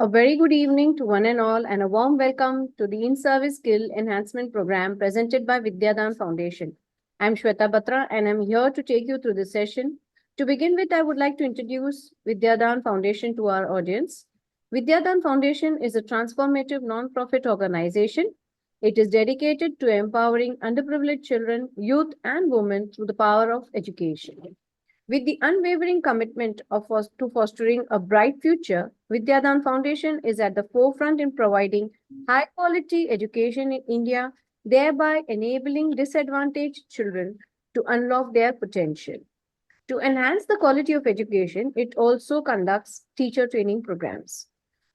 A very good evening to one and all, and a warm welcome to the In-Service Skill Enhancement Program presented by VIDYADAAN Foundation. I'm Shweta Batra, and I'm here to take you through this session. To begin with, I would like to introduce VIDYADAAN Foundation to our audience. VIDYADAAN Foundation is a transformative non-profit organization. It is dedicated to empowering underprivileged children, youth, and women through the power of education. With the unwavering commitment to fostering a bright future, Vidyadan Foundation is at the forefront in providing high quality education in India, thereby enabling disadvantaged children to unlock their potential. To enhance the quality of education, it also conducts teacher training programs.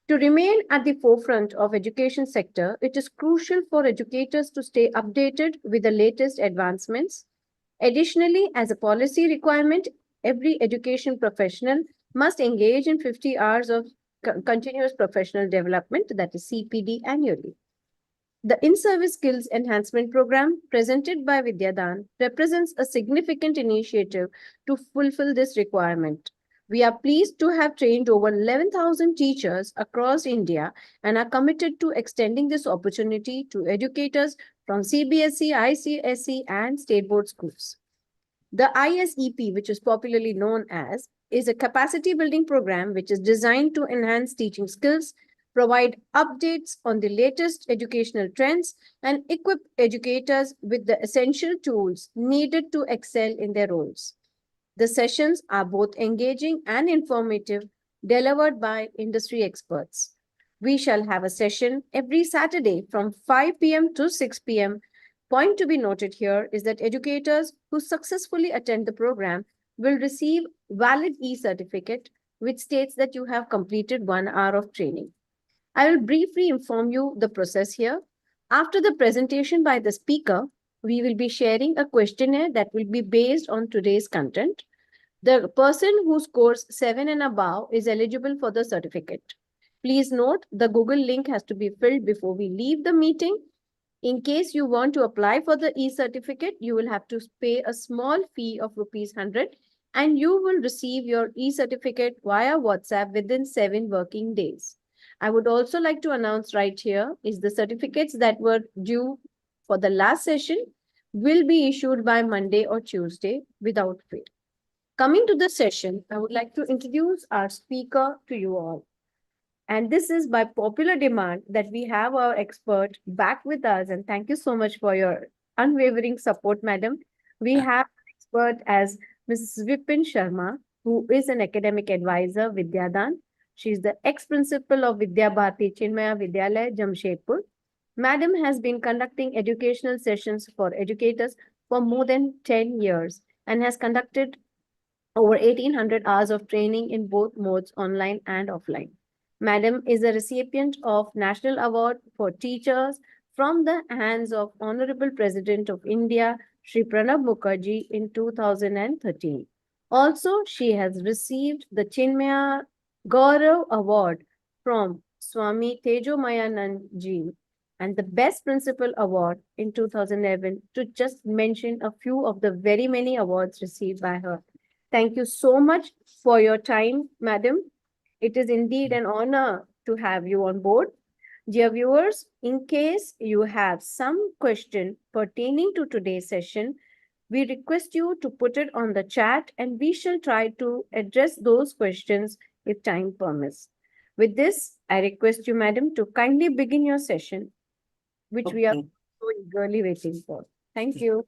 To remain at the forefront of education sector, it is crucial for educators to stay updated with the latest advancements. Additionally, as a policy requirement, every education professional must engage in 50 hours of continuous professional development, that is CPD, annually. The In-Service Skills Enhancement Program presented by Vidyadan represents a significant initiative to fulfill this requirement. We are pleased to have trained over 11,000 teachers across India and are committed to extending this opportunity to educators from CBSE, ICSE, and state board schools. The ISEP, which is popularly known as, is a capacity building program which is designed to enhance teaching skills, provide updates on the latest educational trends, and equip educators with the essential tools needed to excel in their roles. The sessions are both engaging and informative, delivered by industry experts. We shall have a session every Saturday from 5 p.m. to 6 p.m. Point to be noted here is that educators who successfully attend the program will receive valid e-certificate which states that you have completed 1 hour of training. I will briefly inform you the process here. After the presentation by the speaker, we will be sharing a questionnaire that will be based on today's content. The person who scores 7 and above is eligible for the certificate. Please note the Google link has to be filled before we leave the meeting. In case you want to apply for the e-certificate, you will have to pay a small fee of ₹100 and you will receive your e-certificate via WhatsApp within 7 working days. I would also like to announce right here is the certificates that were due for the last session will be issued by Monday or Tuesday without fail. Coming to the session, I would like to introduce our speaker to you all. And this is by popular demand that we have our expert back with us. And thank you so much for your unwavering support, madam. We have an expert as Mrs. Vipin Sharma, who is an academic advisor, Vidyadan. She is the ex-principal of Vidya Bharati Chinmaya Vidyalaya, Jamshedpur. Madam has been conducting educational sessions for educators for more than 10 years and has conducted over 1,800 hours of training in both modes, online and offline. Madam is a recipient of National Award for Teachers from the hands of Honorable President of India, Shri Pranab Mukherjee in 2013. Also, she has received the Chinmaya Gaurav Award from Swami Tejomayanand Ji and the Best Principal Award in 2011, to just mention a few of the very many awards received by her. Thank you so much for your time, madam. It is indeed an honor to have you on board. Dear viewers, in case you have some question pertaining to today's session, we request you to put it on the chat and we shall try to address those questions if time permits. With this, I request you, madam, to kindly begin your session, which we are so eagerly waiting for. Thank you.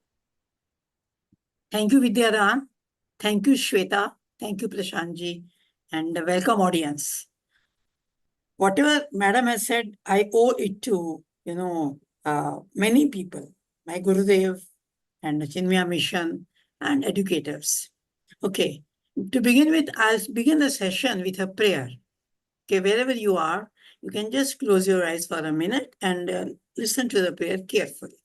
Thank you, Vidyadan. Thank you, Shweta. Thank you, Prashantji. And welcome, audience. Whatever Madam has said, I owe it to, many people, my Gurudev and the Chinmaya Mission and educators. Okay, to begin with, I'll begin the session with a prayer. Okay, wherever you are, you can just close your eyes for a minute and listen to the prayer carefully.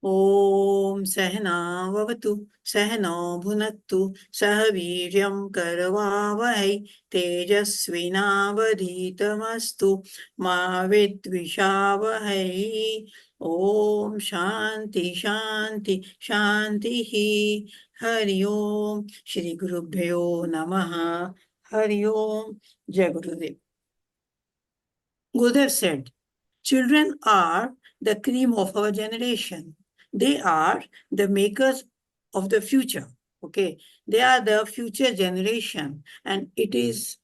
Om Sahana Vavatu Sahano Bhunattu Sahaviryam Karavavai Tejasvinavaditamastu Ma Vidvishavai. Om Shanti Shanti Shanti Hari Om Shri Gurubhyo Namaha Hari Om, Jai Gurudev. Gurudev said, children are the cream of our generation. They are the makers of the future. Okay, they are the future generation, and it is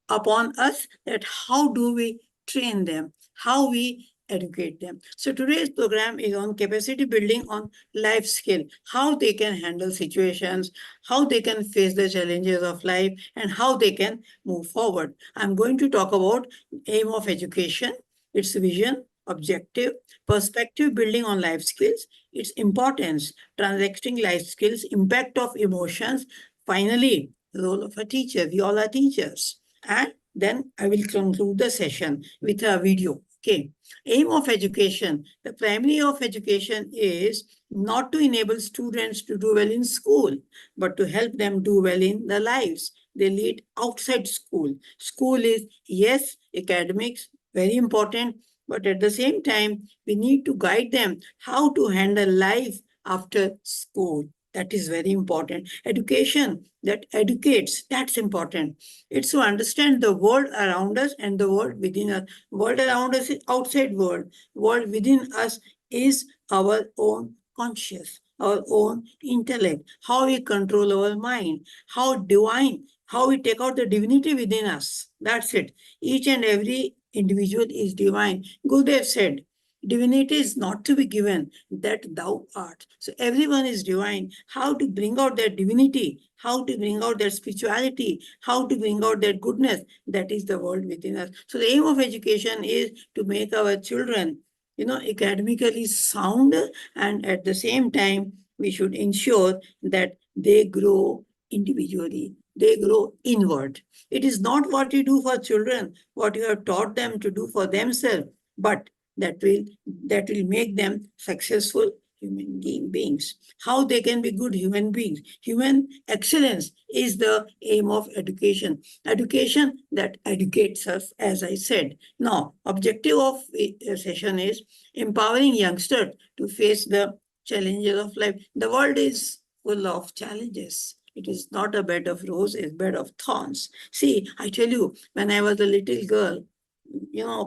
upon us that how do we train them, how we educate them. So today's program is on capacity building on life skill, how they can handle situations, how they can face the challenges of life, and how they can move forward. I'm going to talk about aim of education, its vision, objective, perspective building on life skills, its importance, transacting life skills, impact of emotions, finally, role of a teacher. We all are teachers. And then I will conclude the session with a video. Okay. Aim of education. The primary of education is not to enable students to do well in school, but to help them do well in their lives they lead outside school. School is, yes, academics, very important, but at the same time, we need to guide them how to handle life after school. That is very important. Education that educates, that's important. It's to understand the world around us and the world within us. World around us is outside world. World within us is our own conscious, our own intellect, how we control our mind, how divine, how we take out the divinity within us. That's it. Each and every individual is divine. Gurudev said, divinity is not to be given that thou art. So everyone is divine. How to bring out that divinity, how to bring out that spirituality, how to bring out that goodness, that is the world within us. So the aim of education is to make our children, academically sound, and at the same time, we should ensure that they grow individually. They grow inward. It is not what you do for children, what you have taught them to do for themselves, but that will make them successful human beings. How they can be good human beings. Human excellence is the aim of education. Education that educates us, as I said. Now, objective of the session is empowering youngsters to face the challenges of life. The world is full of challenges. It is not a bed of roses, it's a bed of thorns. See, I tell you, when I was a little girl,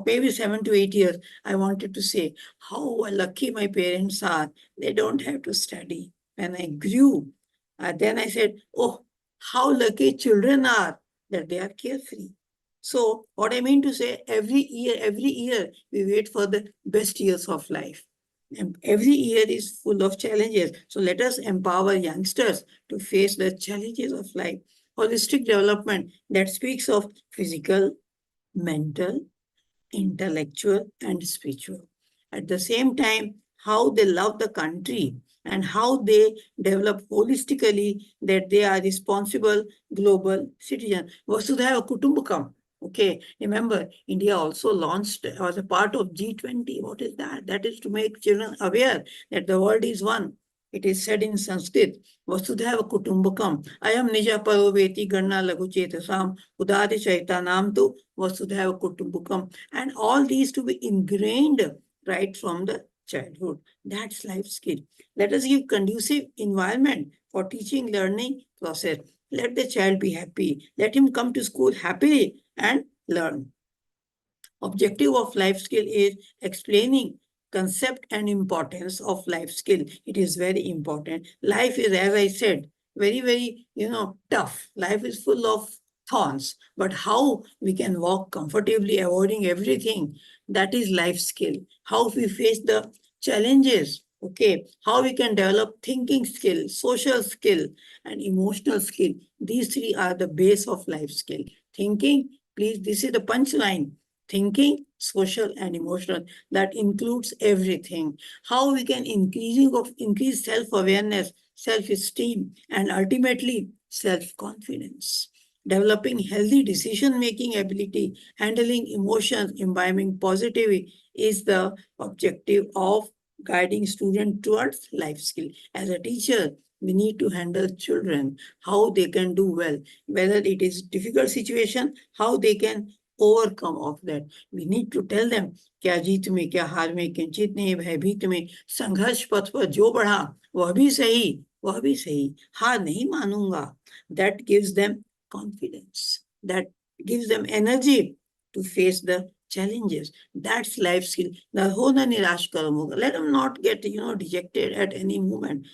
maybe 7 to 8 years, I wanted to say how lucky my parents are. They don't have to study. When I grew, then I said, oh, how lucky children are that they are carefree. So what I mean to say, every year, we wait for the best years of life. And every year is full of challenges. So let us empower youngsters to face the challenges of life. Holistic development that speaks of physical, mental, intellectual, and spiritual. At the same time, how they love the country and how they develop holistically that they are responsible global citizens. Vasudhaiva Kutumbakam. Okay, remember, India also launched, was a part of G20. What is that? That is to make children aware that the world is one. It is said in Sanskrit, Vasudhaiva Kutumbakam, Ayam Nija Paroveti Ganna Laguchetasam, Udadi Chaitanam tu Vasudhaiva Kutumbakam. And all these to be ingrained right from the childhood. That's life skill. Let us give conducive environment for teaching, learning process. Let the child be happy. Let him come to school happily and learn. Objective of life skill is explaining concept and importance of life skill. It is very important. Life is, as I said, very, very, tough. Life is full of thorns, but how we can walk comfortably, avoiding everything, that is life skill. How we face the challenges, okay, how we can develop thinking skill, social skill, and emotional skill. These three are the base of life skill. Thinking, please, this is the punchline. Thinking, social, and emotional. That includes everything. How we can increase self-awareness, self-esteem, and ultimately self-confidence. Developing healthy decision-making ability, handling emotions, imbibing positivity is the objective of guiding students towards life skill. As a teacher, we need to handle children, how they can do well, whether it is difficult situation, how they can overcome of that. We need to tell them, क्या जीत में क्या हार में किंचित नहीं भयभीत में संघर्ष पथ पर जो बढ़ा वह भी सही हार नहीं मानूंगा. That gives them confidence. that gives them energy to face the challenges. That's life skill. Let them not get, dejected at any moment.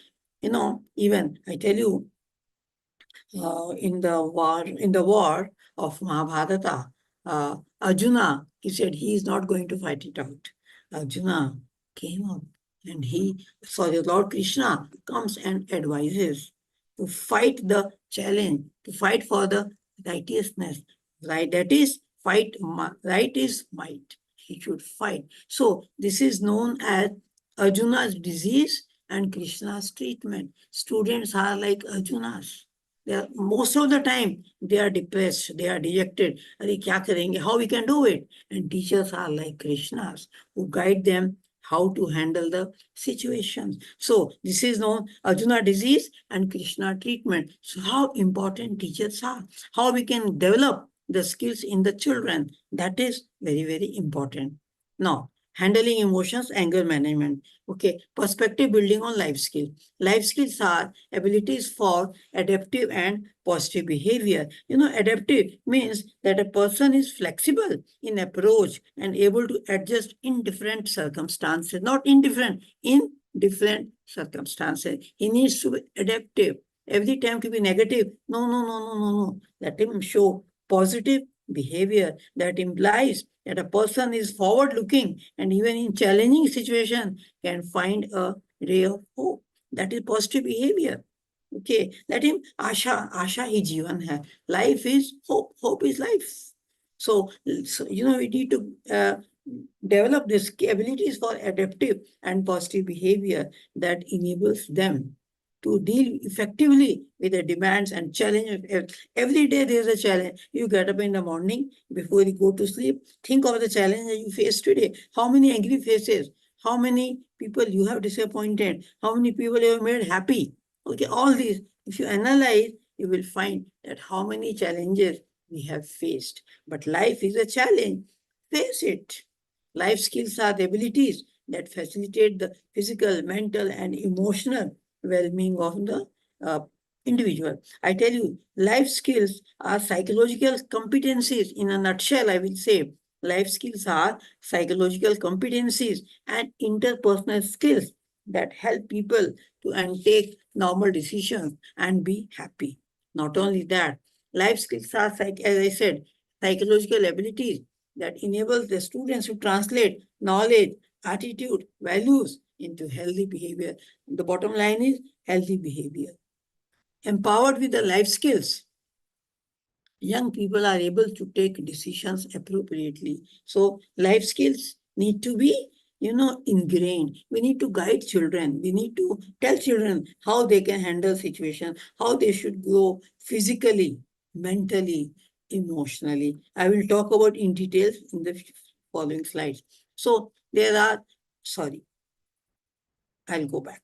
Even I tell you, in the war of Mahabharata, Arjuna, he said he is not going to fight it out. Arjuna came up and Lord Krishna comes and advises to fight the challenge, to fight for the righteousness. Right, that is right is might. He should fight. So this is known as Arjuna's disease and Krishna's treatment. Students are like Arjunas. Most of the time they are depressed, they are dejected. Arey, kya karenge? How we can do it? And teachers are like Krishnas who guide them how to handle the situations. So this is known Arjuna disease and Krishna treatment. So how important teachers are, how we can develop the skills in the children. That is very, very important. Now, handling emotions, anger management. Okay, perspective building on life skill. Life skills are abilities for adaptive and positive behavior. Adaptive means that a person is flexible in approach and able to adjust in different circumstances, not indifferent, in different circumstances. He needs to be adaptive. Every time to be negative. No, no, no, no, no, no. Let him show positive behavior that implies that a person is forward looking and even in challenging situation can find a ray of hope. That is positive behavior. Okay, let him asha hi jivan hai. Life is hope is life. So we need to develop these abilities for adaptive and positive behavior that enables them to deal effectively with the demands and challenges. Every day there is a challenge. You get up in the morning before you go to sleep. Think of the challenge that you face today. How many angry faces? How many people you have disappointed? How many people you have made happy? Okay, all these. If you analyze, you will find that how many challenges we have faced. But life is a challenge. Face it. Life skills are the abilities that facilitate the physical, mental, and emotional well-being of the uh, individual. I tell you, life skills are psychological competencies. In a nutshell, I will say, life skills are psychological competencies and interpersonal skills that help people to take normal decisions and be happy. Not only that, life skills are, as I said, psychological abilities that enable the students to translate knowledge, attitude, values into healthy behavior. The bottom line is healthy behavior. Empowered with the life skills, young people are able to take decisions appropriately. So life skills need to be, ingrained. We need to guide children. We need to tell children how they can handle situations, how they should grow physically, mentally, emotionally. I will talk about in details in the following slides. So I'll go back.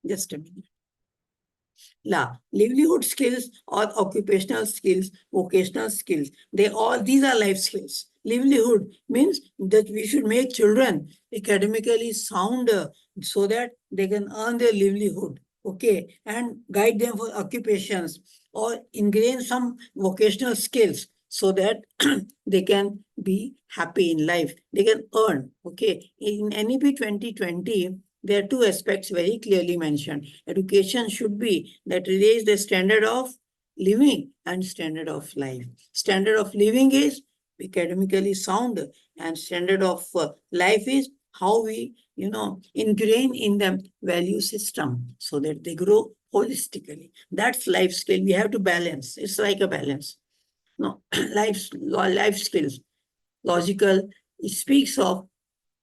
Just a minute. Livelihood skills or occupational skills, vocational skills, these are life skills. Livelihood means that we should make children academically sound so that they can earn their livelihood, okay, and guide them for occupations or ingrain some vocational skills so that they can be happy in life, they can earn, okay. In NEP 2020, there are two aspects very clearly mentioned. Education should be that raise the standard of living and standard of life. Standard of living is academically sound, and standard of life is how we, ingrain in them value system so that they grow holistically. That's life skill. We have to balance. It's like a balance. No, life skills. Logical. It speaks of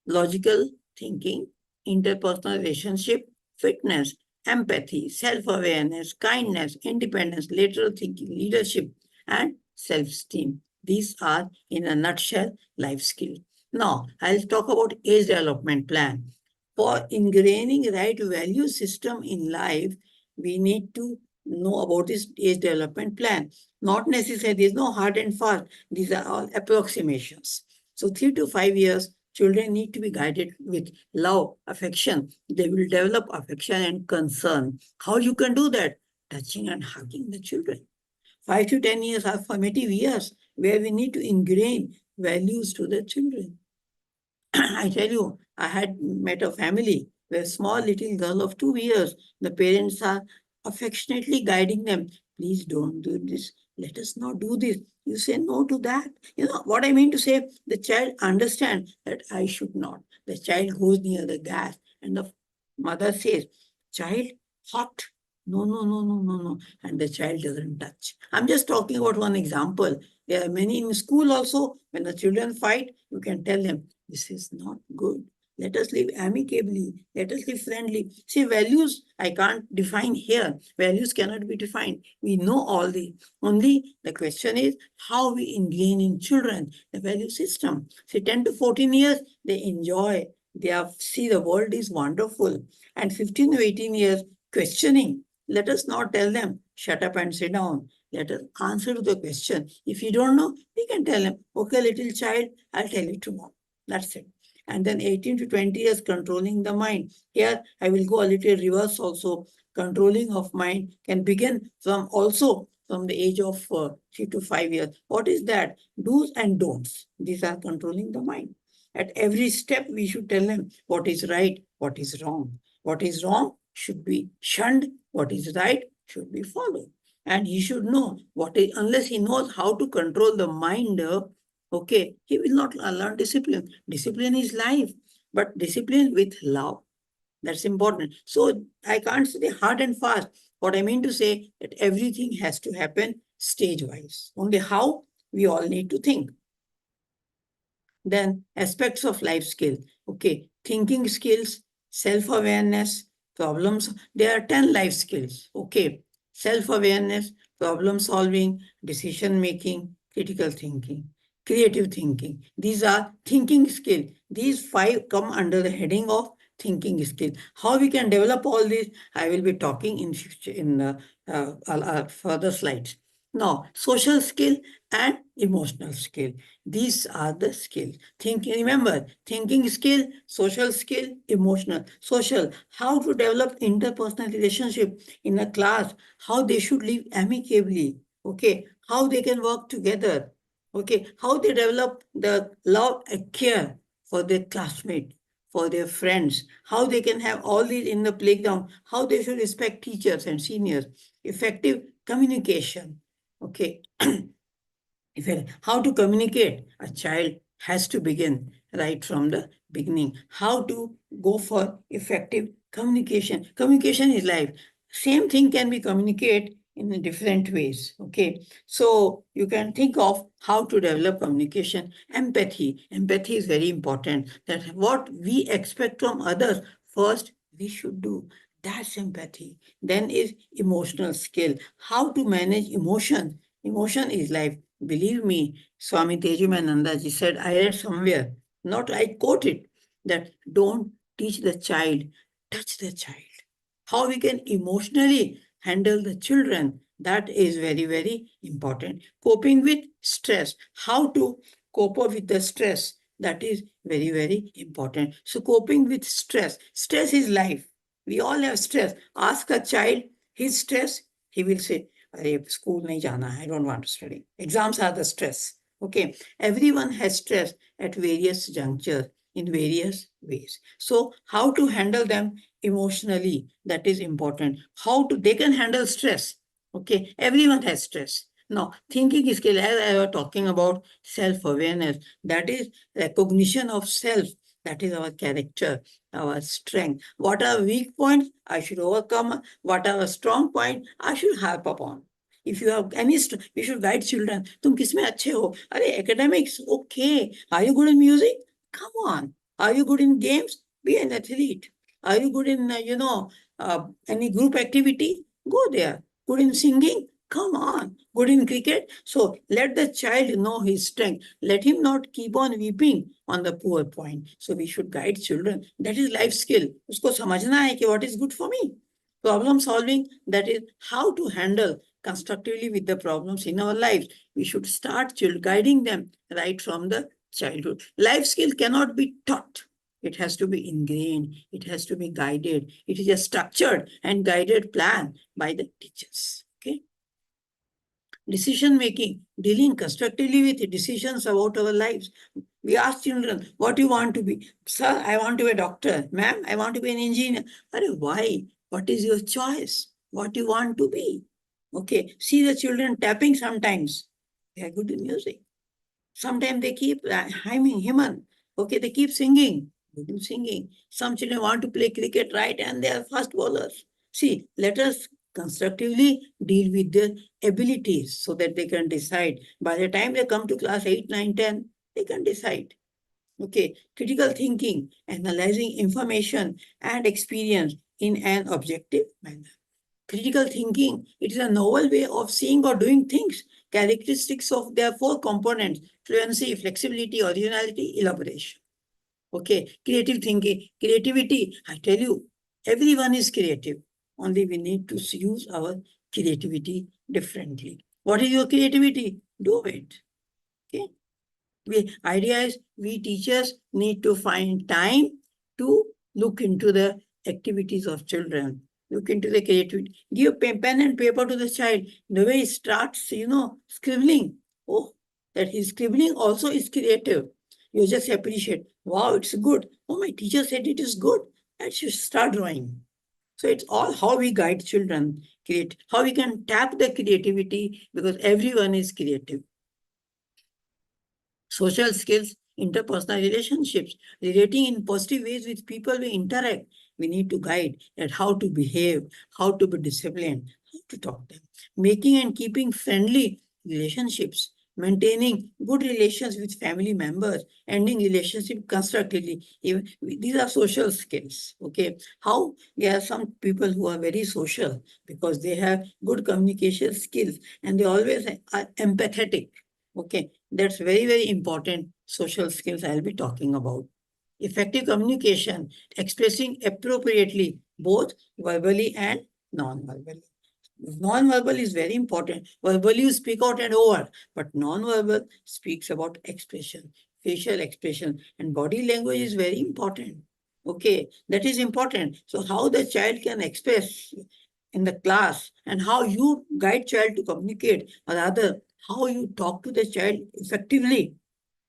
logical thinking, interpersonal relationship, fitness, empathy, self-awareness, kindness, independence, lateral thinking, leadership, and self-esteem. These are, in a nutshell, life skills. Now, I'll talk about age development plan. For ingraining right value system in life, we need to know about this age development plan. Not necessarily, there's no hard and fast. These are all approximations. So 3 to 5 years, children need to be guided with love, affection. They will develop affection and concern. How you can do that? touching and hugging the children. 5 to 10 years are formative years where we need to ingrain values to the children. I tell you, I had met a family where a small little girl of 2 years, the parents are affectionately guiding them. Please don't do this. Let us not do this. You say no to that. You know what I mean to say? The child understands that I should not. The child goes near the gas and the mother says, child, hot. No, no, no, no, no, no. And the child doesn't touch. I'm just talking about one example. There are many in school also. When the children fight, you can tell them, this is not good. Let us live amicably. Let us live friendly. See, values, I can't define here. Values cannot be defined. We know all the, only the question is how we ingrain in children the value system. See, 10 to 14 years, they enjoy. They are, see, the world is wonderful. And 15 to 18 years, questioning. Let us not tell them, shut up and sit down. Let us answer to the question. If you don't know, we can tell them, okay, little child, I'll tell you tomorrow. That's it. And then 18 to 20 years, controlling the mind. Here, I will go a little reverse also. Controlling of mind can begin from also from the age of 3 to 5 years. What is that? Do's and don'ts. These are controlling the mind. At every step, we should tell them what is right, what is wrong. What is wrong should be shunned. What is right should be followed. And he should know what is, unless he knows how to control the mind, okay, he will not learn discipline. Discipline is life, but discipline with love. That's important. So I can't say hard and fast. What I mean to say that everything has to happen stage-wise. Only how we all need to think. Then aspects of life skill. Okay, thinking skills, self-awareness, problems. There are 10 life skills. Okay, self-awareness, problem solving, decision making, critical thinking, creative thinking. These are thinking skill. These 5 come under the heading of thinking skill. How we can develop all this, I will be talking in future in further slides. Now, social skill and emotional skill. These are the skills. Remember, thinking skill, social skill, emotional. Social, how to develop interpersonal relationship in a class, how they should live amicably, okay, how they can work together, okay, how they develop the love and care for their classmate, for their friends, how they can have all these in the playground, how they should respect teachers and seniors, effective communication, okay. How to communicate, a child has to begin right from the beginning. How to go for effective communication. Communication is life. Same thing can be communicated in different ways. Okay, so you can think of how to develop communication. Empathy. Empathy is very important. That what we expect from others, first we should do. That's empathy. Then is emotional skill. How to manage emotion. Emotion is life. Believe me, Swami Tejumananda ji said, I read somewhere, not I quote it, that don't teach the child, touch the child. How we can emotionally handle the children, that is very, very important. Coping with stress, how to cope up with the stress, that is very, very important. So coping with stress, stress is life. We all have stress. Ask a child his stress, he will say, school nahi jana, I don't want to study. Exams are the stress. Okay. Everyone has stress at various junctures in various ways. So how to handle them emotionally, that is important. How to, they can handle stress. Okay. Everyone has stress. Now, thinking skill, as I was talking about self-awareness, that is recognition of self. That is our character, our strength. What are weak points? I should overcome. What are strong points? I should harp upon. If you have any, you should guide children. तुम किसमें अच्छे हो? अरे academics, okay. Are you good in music? Come on. Are you good in games? Be an athlete. Are you good in, any group activity? Go there. Good in singing? Come on. Good in cricket? So let the child know his strength. Let him not keep on weeping on the poor point. So we should guide children. That is life skill. उसको समझना है कि what is good for me. Problem solving, that is how to handle constructively with the problems in our lives. We should start guiding them right from the childhood. Life skill cannot be taught. It has to be ingrained. It has to be guided. It is a structured and guided plan by the teachers. Okay. Decision making, dealing constructively with decisions about our lives. We ask children, what do you want to be? Sir, I want to be a doctor. Ma'am, I want to be an engineer. Why? What is your choice? What do you want to be? Okay. See the children tapping sometimes. They are good in music. Sometimes they keep hymning. Okay, they keep singing. Good in singing. Some children want to play cricket, right? And they are fast bowlers. See, let us constructively deal with their abilities so that they can decide. By the time they come to class 8, 9, 10, they can decide. Okay, critical thinking, analyzing information and experience in an objective manner. Critical thinking, it is a novel way of seeing or doing things. Characteristics of their four components: fluency, flexibility, originality, elaboration. Okay, creative thinking, creativity, I tell you, everyone is creative. Only we need to use our creativity differently. What is your creativity? Do it. Okay. Idea is we teachers need to find time to look into the activities of children, look into the creativity. Give pen and paper to the child. The way he starts, scribbling. Oh, that his scribbling also is creative. You just appreciate. Wow, it's good. Oh, my teacher said it is good. I should start drawing. So it's all how we guide children, how we can tap the creativity because everyone is creative. Social skills, interpersonal relationships, relating in positive ways with people we interact. We need to guide at how to behave, how to be disciplined, how to talk to them. Making and keeping friendly relationships, maintaining good relations with family members, ending relationship constructively. Even, these are social skills. Okay. How there are some people who are very social because they have good communication skills and they always are empathetic. Okay, that's very, very important social skills I'll be talking about. Effective communication, expressing appropriately, both verbally and non-verbally. Non-verbal is very important. Verbally you speak out and over, but non-verbal speaks about expression, facial expression, and body language is very important. Okay, that is important. So how the child can express in the class and how you guide child to communicate, or rather how you talk to the child effectively,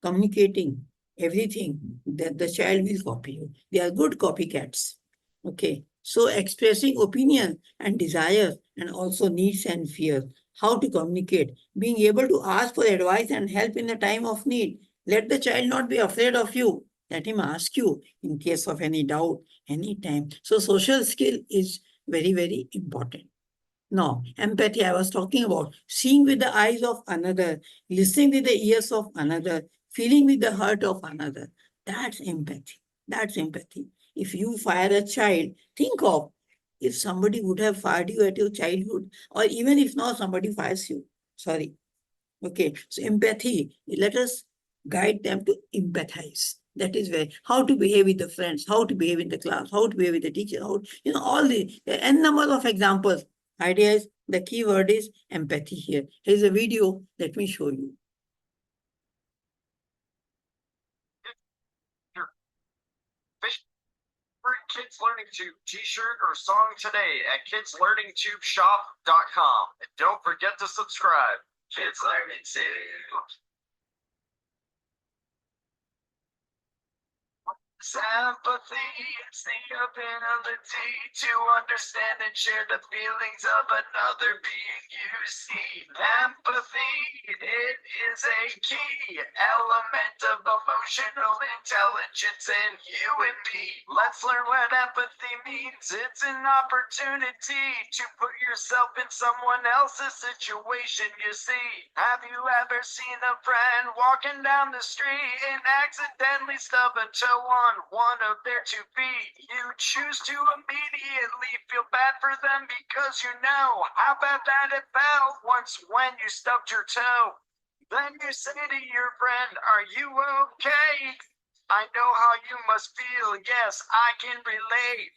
communicating everything, that the child will copy you. They are good copycats. Okay. So expressing opinion and desire and also needs and fears, how to communicate, being able to ask for advice and help in the time of need. Let the child not be afraid of you. Let him ask you in case of any doubt, anytime. So social skill is very, very important. No, empathy, I was talking about seeing with the eyes of another, listening with the ears of another, feeling with the heart of another. That's empathy. That's empathy. If you fire a child, think of if somebody would have fired you at your childhood, or even if not, somebody fires you. Sorry. Okay. So empathy, let us guide them to empathize. That is where how to behave with the friends, how to behave in the class, how to behave with the teacher, how all the n number of examples. Idea is the key word is empathy here. Here's a video. Let me show you. Kids Learning Tube t-shirt or song today at kidslearningtubeshop.com. And don't forget to subscribe. Kids Learning Tube. Empathy, it's the ability to understand and share the feelings of another being you see. Empathy, it is a key element of emotional intelligence in you and me. Let's learn what empathy means. It's an opportunity to put yourself in someone else's situation, you see. Have you ever seen a friend walking down the street and accidentally stub a toe on one of their 2 feet? You choose to immediately feel bad for them because you know how bad that it felt once when you stubbed your toe. Then you say to your friend, are you okay? I know how you must feel. Yes, I can relate.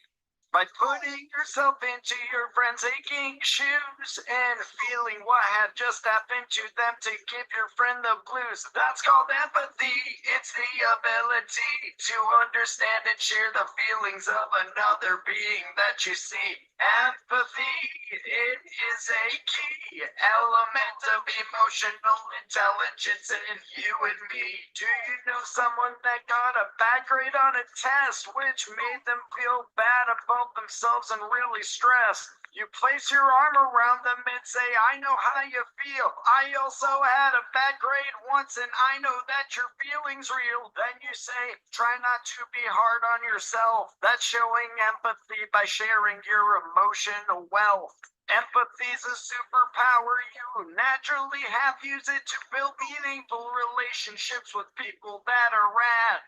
by putting yourself into your friend's aching shoes and feeling what had just happened to them to give your friend the blues. That's called empathy. It's the ability to understand and share the feelings of another being that you see. Empathy, it is a key element of emotional intelligence in you and me. Do you know someone that got a bad grade on a test, which made them feel bad about themselves and really stressed? You place your arm around them and say, I know how you feel. I also had a bad grade once and I know that your feeling's real. Then you say, try not to be hard on yourself. That's showing empathy by sharing your emotional wealth. Empathy is a superpower you naturally have. Use it to build meaningful relationships with people that are rad.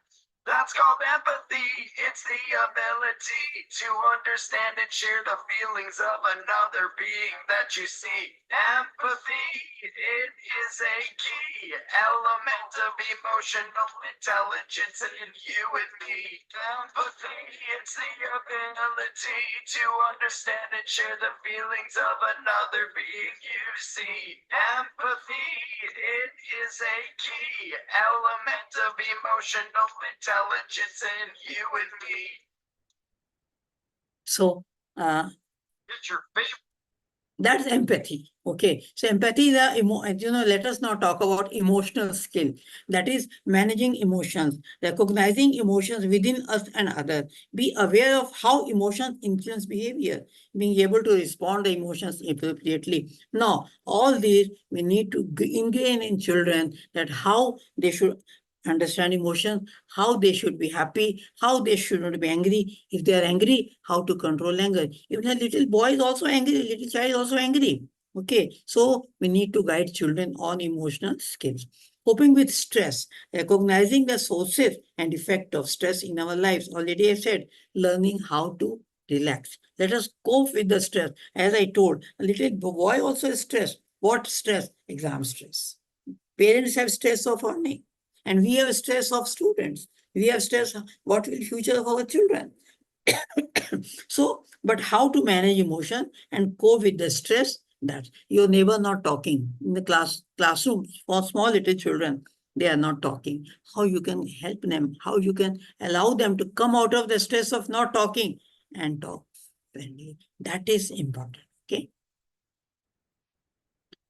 That's called empathy. It's the ability to understand and share the feelings of another being that you see. Empathy, it is a key element of emotional intelligence in you and me. Empathy, it's the ability to understand and share the feelings of another being you see. Empathy, it is a key element of emotional intelligence in you and me. So, It's your favorite. that's empathy. Okay. So empathy is let us now talk about emotional skill. That is managing emotions, recognizing emotions within us and others. Be aware of how emotions influence behavior, being able to respond to emotions appropriately. Now, all these we need to ingrain in children that how they should understand emotions, how they should be happy, how they should not be angry. If they are angry, how to control anger. Even a little boy is also angry, little child is also angry. Okay, so we need to guide children on emotional skills. Coping with stress, recognizing the sources and effect of stress in our lives. Already I said, learning how to relax. Let us cope with the stress. As I told, a little boy also is stressed. What stress? Exam stress. Parents have stress of earning. And we have stress of students. We have stress, what will future of our children? So, but how to manage emotion and cope with the stress, that your neighbor not talking in the classroom for small little children, they are not talking. How you can help them, how you can allow them to come out of the stress of not talking and talk friendly. That is important. Okay.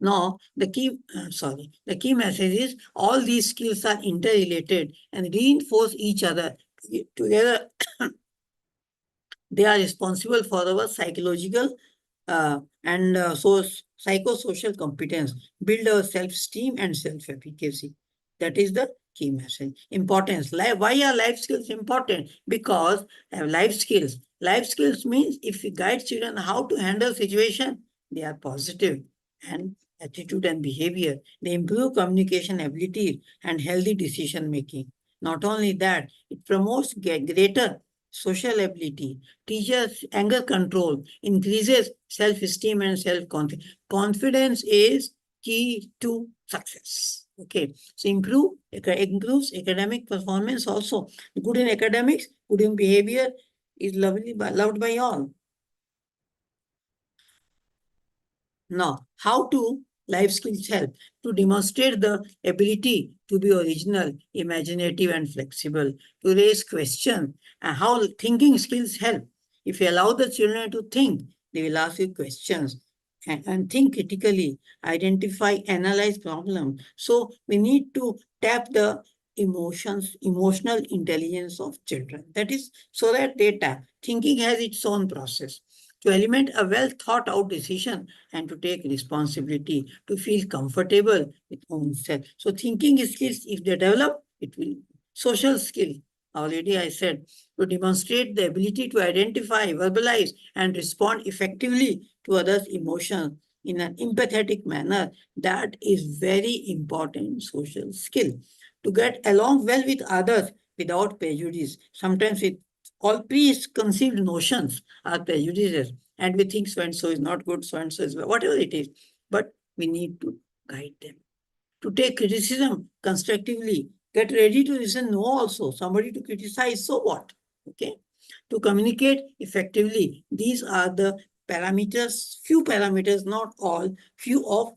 Now, the key message is all these skills are interrelated and reinforce each other. Together, they are responsible for our psychological and psychosocial competence, build our self-esteem and self-efficacy. That is the key message. Importance. Why are life skills important? Because life skills. Life skills means if we guide children how to handle situation, they are positive and attitude and behavior. They improve communication abilities and healthy decision making. Not only that, it promotes greater social ability, teaches anger control, increases self-esteem and self-confidence. Confidence is key to success. Okay, so improves academic performance also. Good in academics, good in behavior is loved by all. Now, how to life skills help? To demonstrate the ability to be original, imaginative, and flexible, to raise questions, and how thinking skills help. If you allow the children to think, they will ask you questions and think critically, identify, analyze problems. So we need to tap the emotional intelligence of children. That is so that they tap. Thinking has its own process. To element a well thought out decision and to take responsibility, to feel comfortable with own self. So thinking skills, if they develop, it will. Social skill, already I said, to demonstrate the ability to identify, verbalize, and respond effectively to others' emotions in an empathetic manner. That is very important social skill. To get along well with others without prejudice. Sometimes with all preconceived notions are prejudices, and we think so-and-so is not good, so-and-so is whatever it is. But we need to guide them. To take criticism constructively, get ready to listen no also. Somebody to criticize, so what? Okay. To communicate effectively, these are the parameters, few parameters, not all, few of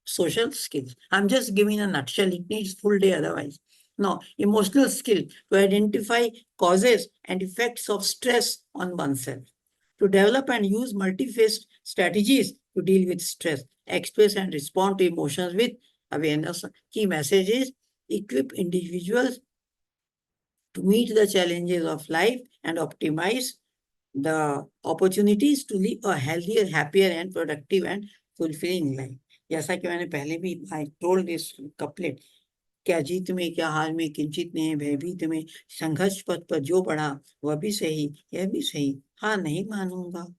social skills. I'm just giving a nutshell. It needs full day otherwise. Now, emotional skill to identify causes and effects of stress on oneself. To develop and use multi-phase strategies to deal with stress, express and respond to emotions with awareness. Key messages: equip individuals to meet the challenges of life and optimize the opportunities to live a healthier, happier and productive and fulfilling life. जैसा कि मैंने पहले भी I told this couplet, क्या जीत में क्या हार में किंचित नहीं, भयभीत में संघर्ष पथ पर जो बढ़ा वह भी सही, यह भी सही, हार नहीं मानूंगा,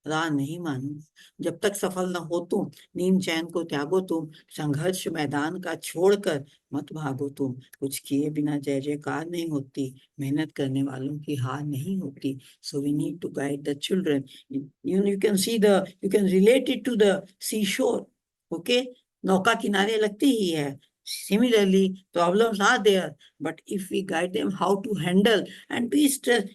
राह नहीं मानूंगा। जब तक सफल न हो तुम, नींद चैन को त्यागो तुम, संघर्ष मैदान का छोड़कर मत भागो तुम। कुछ किए बिना जय जयकार नहीं होती, मेहनत करने वालों की हार नहीं होती। So we need to guide the children. You can see you can relate it to the seashore. Okay, नौका किनारे लगती ही है. Similarly, problems are there, but if we guide them how to handle and be stressed,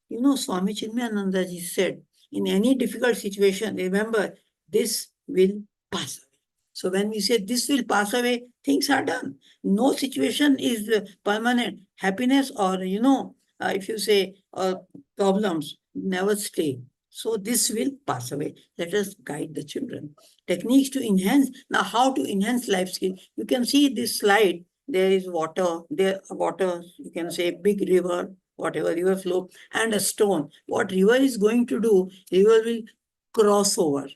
Swami Chinmayananda ji said, in any difficult situation, remember, this will pass away. So when we say this will pass away, things are done. No situation is permanent. Happiness or, if you say problems, never stay. So this will pass away. Let us guide the children. Techniques to enhance. Now, how to enhance life skill? You can see this slide. There is water. You can say big river, whatever river flow, and a stone. What river is going to do? River will cross over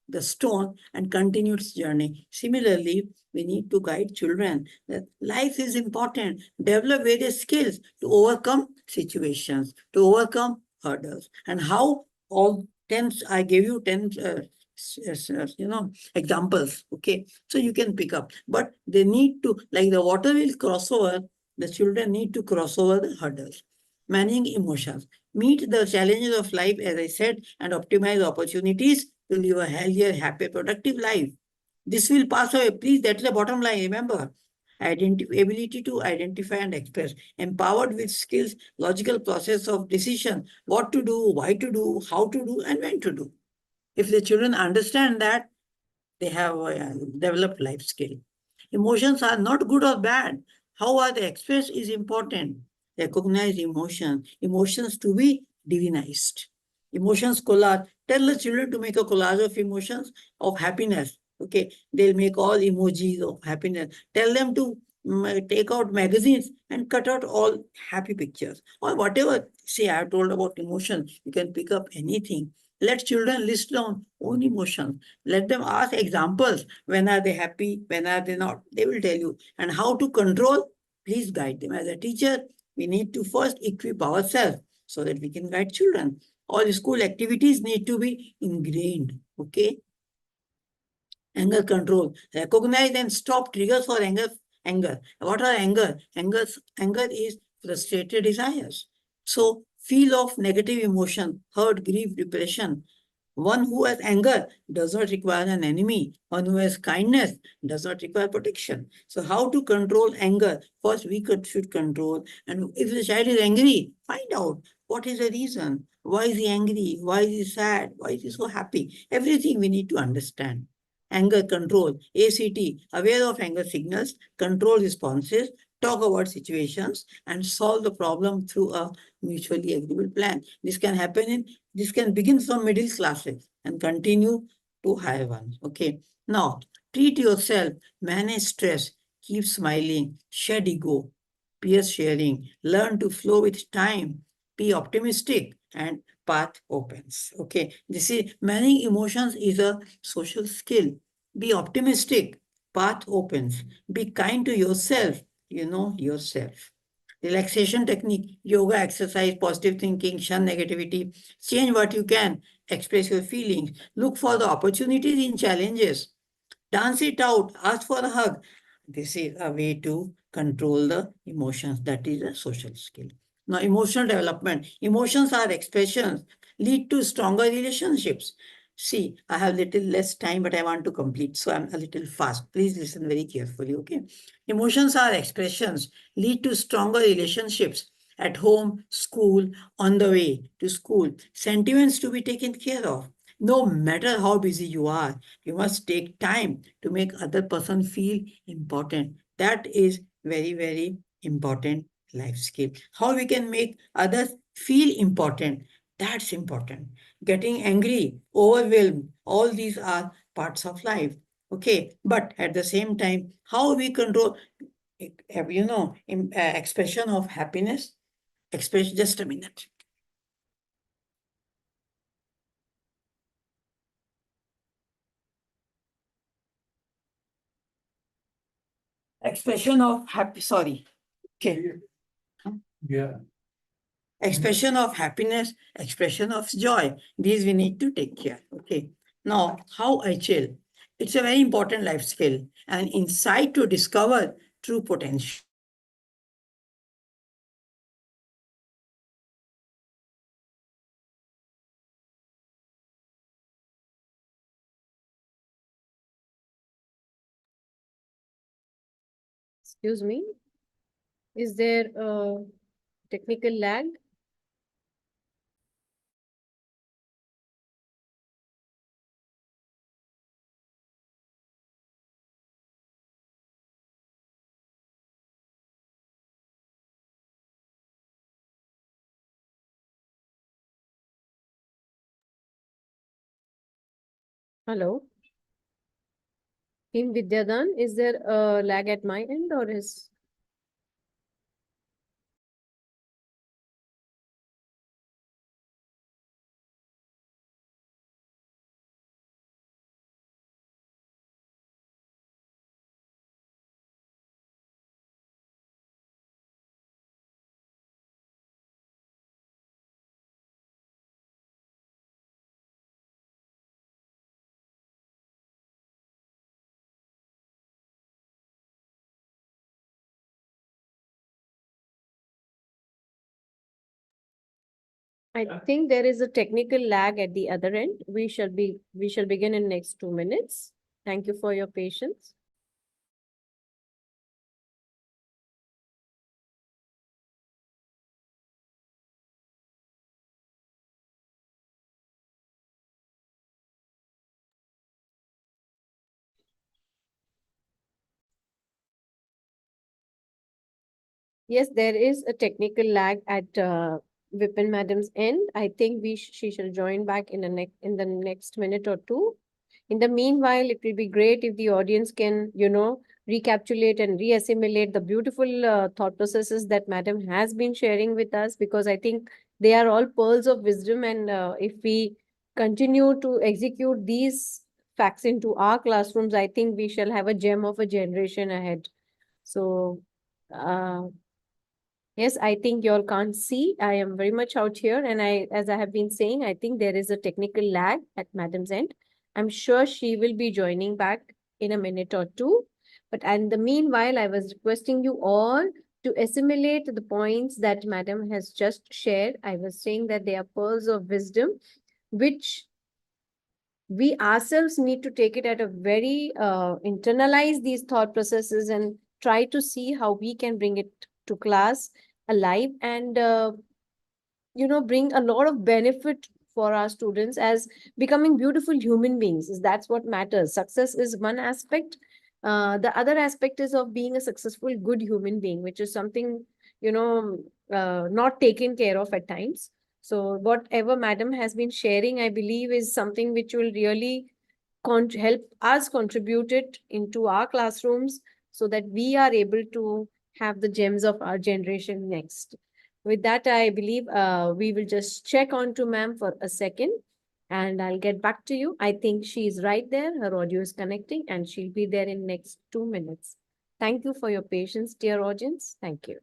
the stone and continue its journey. Similarly, we need to guide children that life is important. Develop various skills to overcome situations, to overcome hurdles. And how all 10, I gave you 10 examples. Okay, so you can pick up, but they need to, like the water will cross over, the children need to cross over the hurdles. Managing emotions, meet the challenges of life, as I said, and optimize opportunities to live a healthier, happier, productive life. This will pass away. Please, that's the bottom line. Remember, ability to identify and express, empowered with skills, logical process of decision, what to do, why to do, how to do, and when to do. If the children understand that, they have developed life skill. Emotions are not good or bad. How are they expressed is important. Recognize emotions to be divinized. Emotions collage. Tell the children to make a collage of emotions of happiness. Okay, they'll make all emojis of happiness. Tell them to take out magazines and cut out all happy pictures or whatever. Say, I have told about emotions. You can pick up anything. Let children list down own emotions. Let them ask examples. When are they happy? When are they not? They will tell you. And how to control? Please guide them. As a teacher, we need to first equip ourselves so that we can guide children. All school activities need to be ingrained. Okay. Anger control. Recognize and stop triggers for anger. What are anger? Anger is frustrated desires. So feel of negative emotion, hurt, grief, depression. One who has anger does not require an enemy. One who has kindness does not require protection. So how to control anger? First, we should control. And if the child is angry, find out what is the reason. Why is he angry? Why is he sad? Why is he so happy? Everything we need to understand. Anger control, ACT, aware of anger signals, control responses, talk about situations, and solve the problem through a mutually agreeable plan. This can begin from middle classes and continue to higher ones. Okay. Now, treat yourself, manage stress, keep smiling, shed ego, peer sharing, learn to flow with time, be optimistic, and path opens. Okay. This is managing emotions is a social skill. Be optimistic, path opens. Be kind to yourself, yourself. Relaxation technique, yoga, exercise, positive thinking, shun negativity, change what you can, express your feelings, look for the opportunities in challenges, dance it out, ask for a hug. This is a way to control the emotions. That is a social skill. Now, emotional development. Emotions are expressions, lead to stronger relationships. See, I have little less time, but I want to complete, so I'm a little fast. Please listen very carefully, okay? Emotions are expressions, lead to stronger relationships, at home, school, on the way to school. Sentiments to be taken care of. No matter how busy you are, you must take time to make other person feel important. That is very, very important life skill. How we can make others feel important. That's important. Getting angry, overwhelmed, all these are parts of life. Okay, but at the same time, how we control, expression of happiness. Just a minute. Expression of happy. Sorry. Okay. Yeah. Expression of happiness, expression of joy. These we need to take care. Okay. Now, how I chill. It's a very important life skill and insight to discover true potential. Excuse me. Is there a technical lag? Hello? Team Vidyadan, is there a lag at my end or is? I think there is a technical lag at the other end. We shall begin in next 2 minutes. Thank you for your patience. Yes, there is a technical lag at Vipin madam's end. I think she shall join back in the next minute or two. In the meanwhile, it will be great if the audience can, recapitulate and re-assimilate the beautiful thought processes that madam has been sharing with us, because I think they are all pearls of wisdom. And if we continue to execute these facts into our classrooms, I think we shall have a gem of a generation ahead. So, yes, I think you all can't see. I am very much out here. And as I have been saying, I think there is a technical lag at madam's end. I'm sure she will be joining back in a minute or two. But in the meanwhile, I was requesting you all to assimilate the points that madam has just shared. I was saying that they are pearls of wisdom, which we ourselves need to take it at a very internalize these thought processes and try to see how we can bring it to class alive and bring a lot of benefit for our students as becoming beautiful human beings. That's what matters. Success is one aspect. The other aspect is of being a successful good human being, which is something not taken care of at times. So whatever madam has been sharing, I believe, is something which will really help us contribute it into our classrooms so that we are able to have the gems of our generation next. With that, I believe we will just check on to ma'am for a second and I'll get back to you. I think she's right there. Her audio is connecting and she'll be there in next 2 minutes. Thank you for your patience, dear audience. Thank you.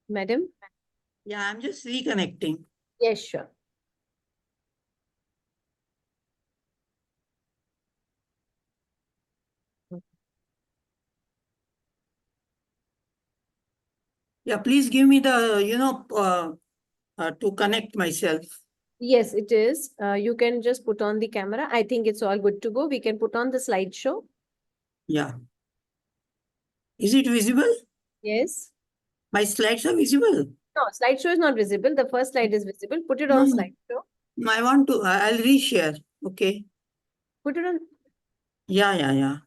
Madam? Yeah, I'm just reconnecting. Yes, sure. Yeah, please give me the, to connect myself. Yes, it is. You can just put on the camera. I think it's all good to go. We can put on the slideshow. Yeah. Is it visible? Yes. My slides are visible. No, slideshow is not visible. The first slide is visible. Put it No, on no. slideshow. No, I want to, I'll reshare. Okay. Put it on. Yeah.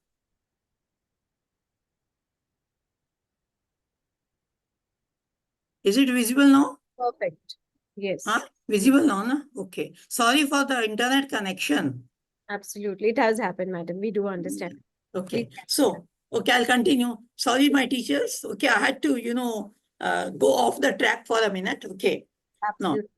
Is it visible now? Perfect. Yes, Huh? Visible now, na? Okay. Sorry for the internet connection. absolutely. It has happened, madam. We do understand. Okay. Please. So, okay, I'll continue. Sorry, my teachers. Okay, I had to, go off the track for a minute. Okay. No, Absolutely.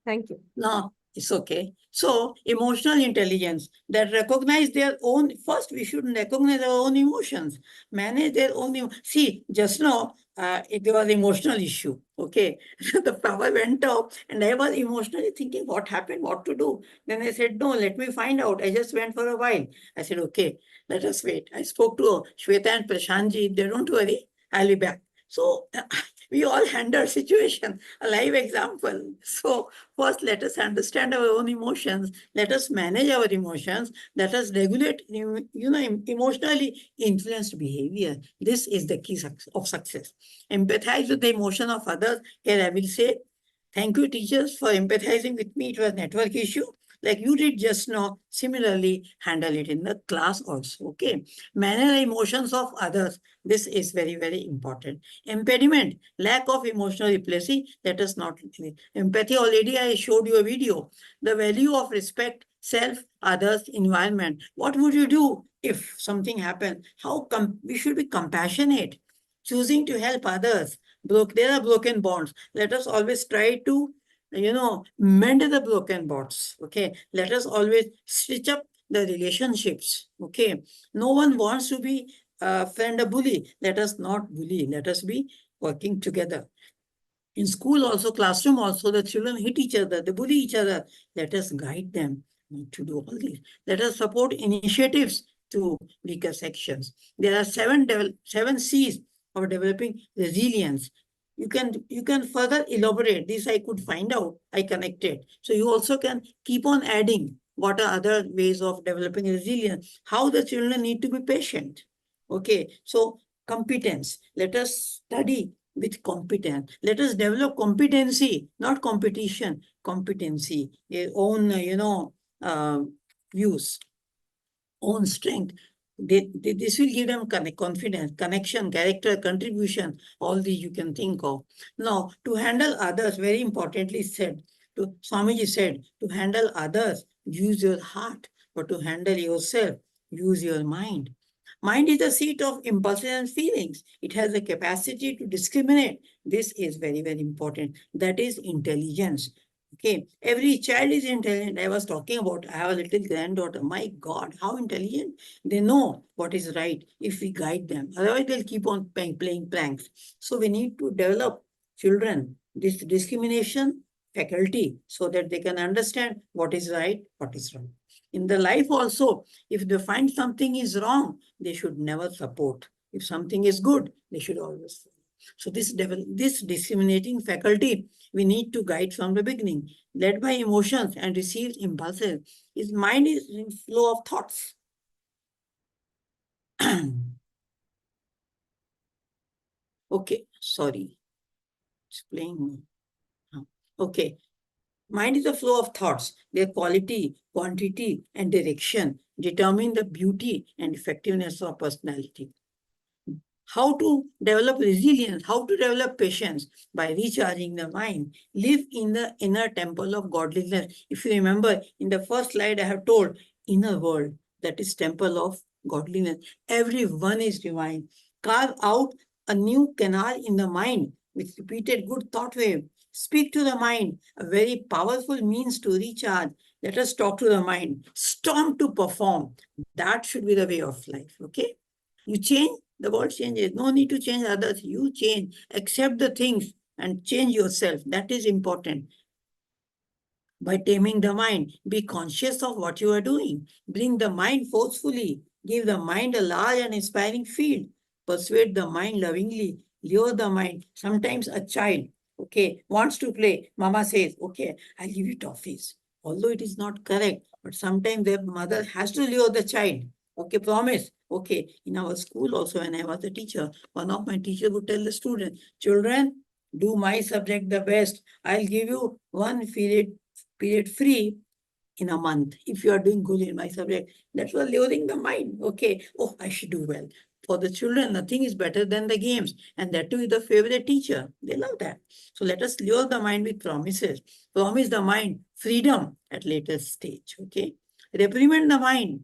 Thank you. no, it's okay. So, emotional intelligence that recognize their own, first we should recognize our own emotions, manage their own, see, just now, there was emotional issue, okay? The power went off and I was emotionally thinking what happened, what to do. Then I said, no, let me find out. I just went for a while. I said, okay, let us wait. I spoke to Shweta and Prashantji. They don't worry, I'll be back. So we all handle situation, a live example. So first, let us understand our own emotions. Let us manage our emotions. Let us regulate, emotionally influenced behavior. This is the key of success. Empathize with the emotion of others. Here I will say, thank you, teachers, for empathizing with me. It was a network issue. Like you did just now, similarly handle it in the class also. Okay. Manage the emotions of others. This is very, very important. Impediment, lack of emotional literacy. Let us not. Empathy, already I showed you a video. The value of respect, self, others, environment. What would you do if something happened? We should be compassionate, choosing to help others. There are broken bonds. Let us always try to, mend the broken bonds. Okay. Let us always stitch up the relationships. Okay. No one wants to be a friend a bully. Let us not bully. Let us be working together. In school also, classroom also, the children hit each other, they bully each other. Let us guide them not to do all this. Let us support initiatives to weaker sections. There are seven C's of developing resilience. You can further elaborate. This I could find out. I connected. So you also can keep on adding what are other ways of developing resilience. How the children need to be patient. Okay. So competence. Let us study with competence. Let us develop competency, not competition. Competency, their own, views, own strength. This will give them confidence, connection, character, contribution, all these you can think of. Now, to handle others, very importantly said, Swamiji said, to handle others, use your heart, but to handle yourself, use your mind. Mind is the seat of impulses and feelings. It has the capacity to discriminate. This is very, very important. That is intelligence. Okay, every child is intelligent. I was talking about, I have a little granddaughter. My God, how intelligent. They know what is right if we guide them. Otherwise, they'll keep on playing pranks. So we need to develop children this discrimination faculty so that they can understand what is right, what is wrong. In the life also, if they find something is wrong, they should never support. If something is good, they should always support. So this discriminating faculty, we need to guide from the beginning. Led by emotions and receives impulses. His mind is in flow of thoughts. Okay, sorry. It's playing. Okay. Mind is a flow of thoughts. Their quality, quantity, and direction determine the beauty and effectiveness of personality. How to develop resilience, how to develop patience by recharging the mind. Live in the inner temple of godliness. If you remember, in the first slide, I have told inner world, that is temple of godliness. Everyone is divine. Carve out a new canal in the mind with repeated good thought wave. Speak to the mind, a very powerful means to recharge. Let us talk to the mind. Storm to perform. That should be the way of life. Okay? You change, the world changes. No need to change others. You change. Accept the things and change yourself. That is important. By taming the mind, be conscious of what you are doing. Bring the mind forcefully. Give the mind a large and inspiring field. Persuade the mind lovingly. Lure the mind. Sometimes a child, Okay, wants to play. Mama says, okay, I'll give you toffees. Although it is not correct, but sometimes their mother has to lure the child. Okay, promise. Okay, in our school also, when I was a teacher, one of my teachers would tell the student, children, do my subject the best. I'll give you one period free in a month if you are doing good in my subject. That was luring the mind. Okay, oh, I should do well. For the children, nothing is better than the games, and that too is the favorite teacher. They love that. So let us lure the mind with promises. Promise the mind freedom at later stage. Okay, reprimand the mind.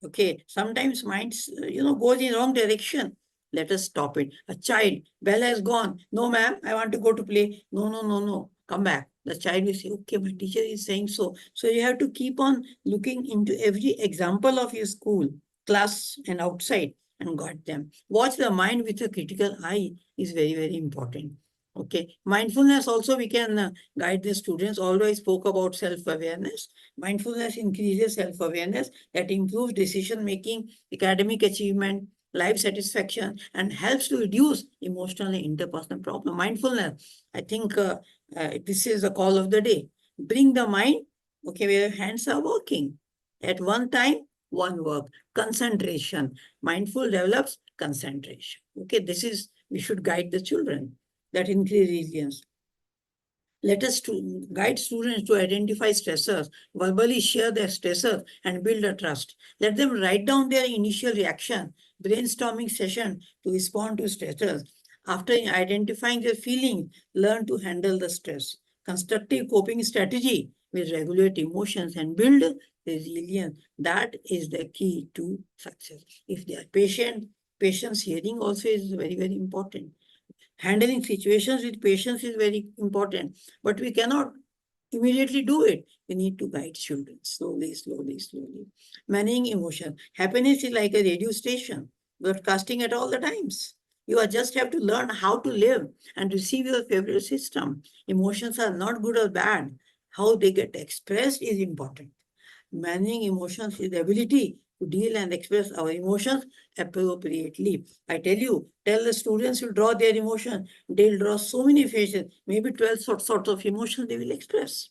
Okay, sometimes minds, goes in wrong direction. Let us stop it. A child, bell has gone. No, ma'am, I want to go to play. No, no, no, no. Come back. The child will say, okay, my teacher is saying so. So you have to keep on looking into every example of your school, class, and outside and got them. Watch the mind with a critical eye is very, very important. Okay, mindfulness also we can guide the students. Although I spoke about self-awareness, mindfulness increases self-awareness that improves decision making, academic achievement, life satisfaction, and helps to reduce emotional and interpersonal problem. Mindfulness, I think this is the call of the day. Bring the mind, okay, where your hands are working. At one time, one work. Concentration. Mindful develops concentration. Okay, this is, we should guide the children. That increase resilience. Let us guide students to identify stressors, verbally share their stressors, and build a trust. Let them write down their initial reaction, brainstorming session to respond to stressors. After identifying their feelings, learn to handle the stress. Constructive coping strategy will regulate emotions and build resilience. That is the key to success. If they are patient, patience hearing also is very, very important. Handling situations with patience is very important, but we cannot immediately do it. We need to guide children slowly, slowly, slowly. Managing emotion. Happiness is like a radio station, broadcasting at all the times. You just have to learn how to live and receive your favorite system. Emotions are not good or bad. How they get expressed is important. Managing emotions is the ability to deal and express our emotions appropriately. I tell the students to draw their emotion. They'll draw so many faces, maybe 12 sorts of emotions they will express.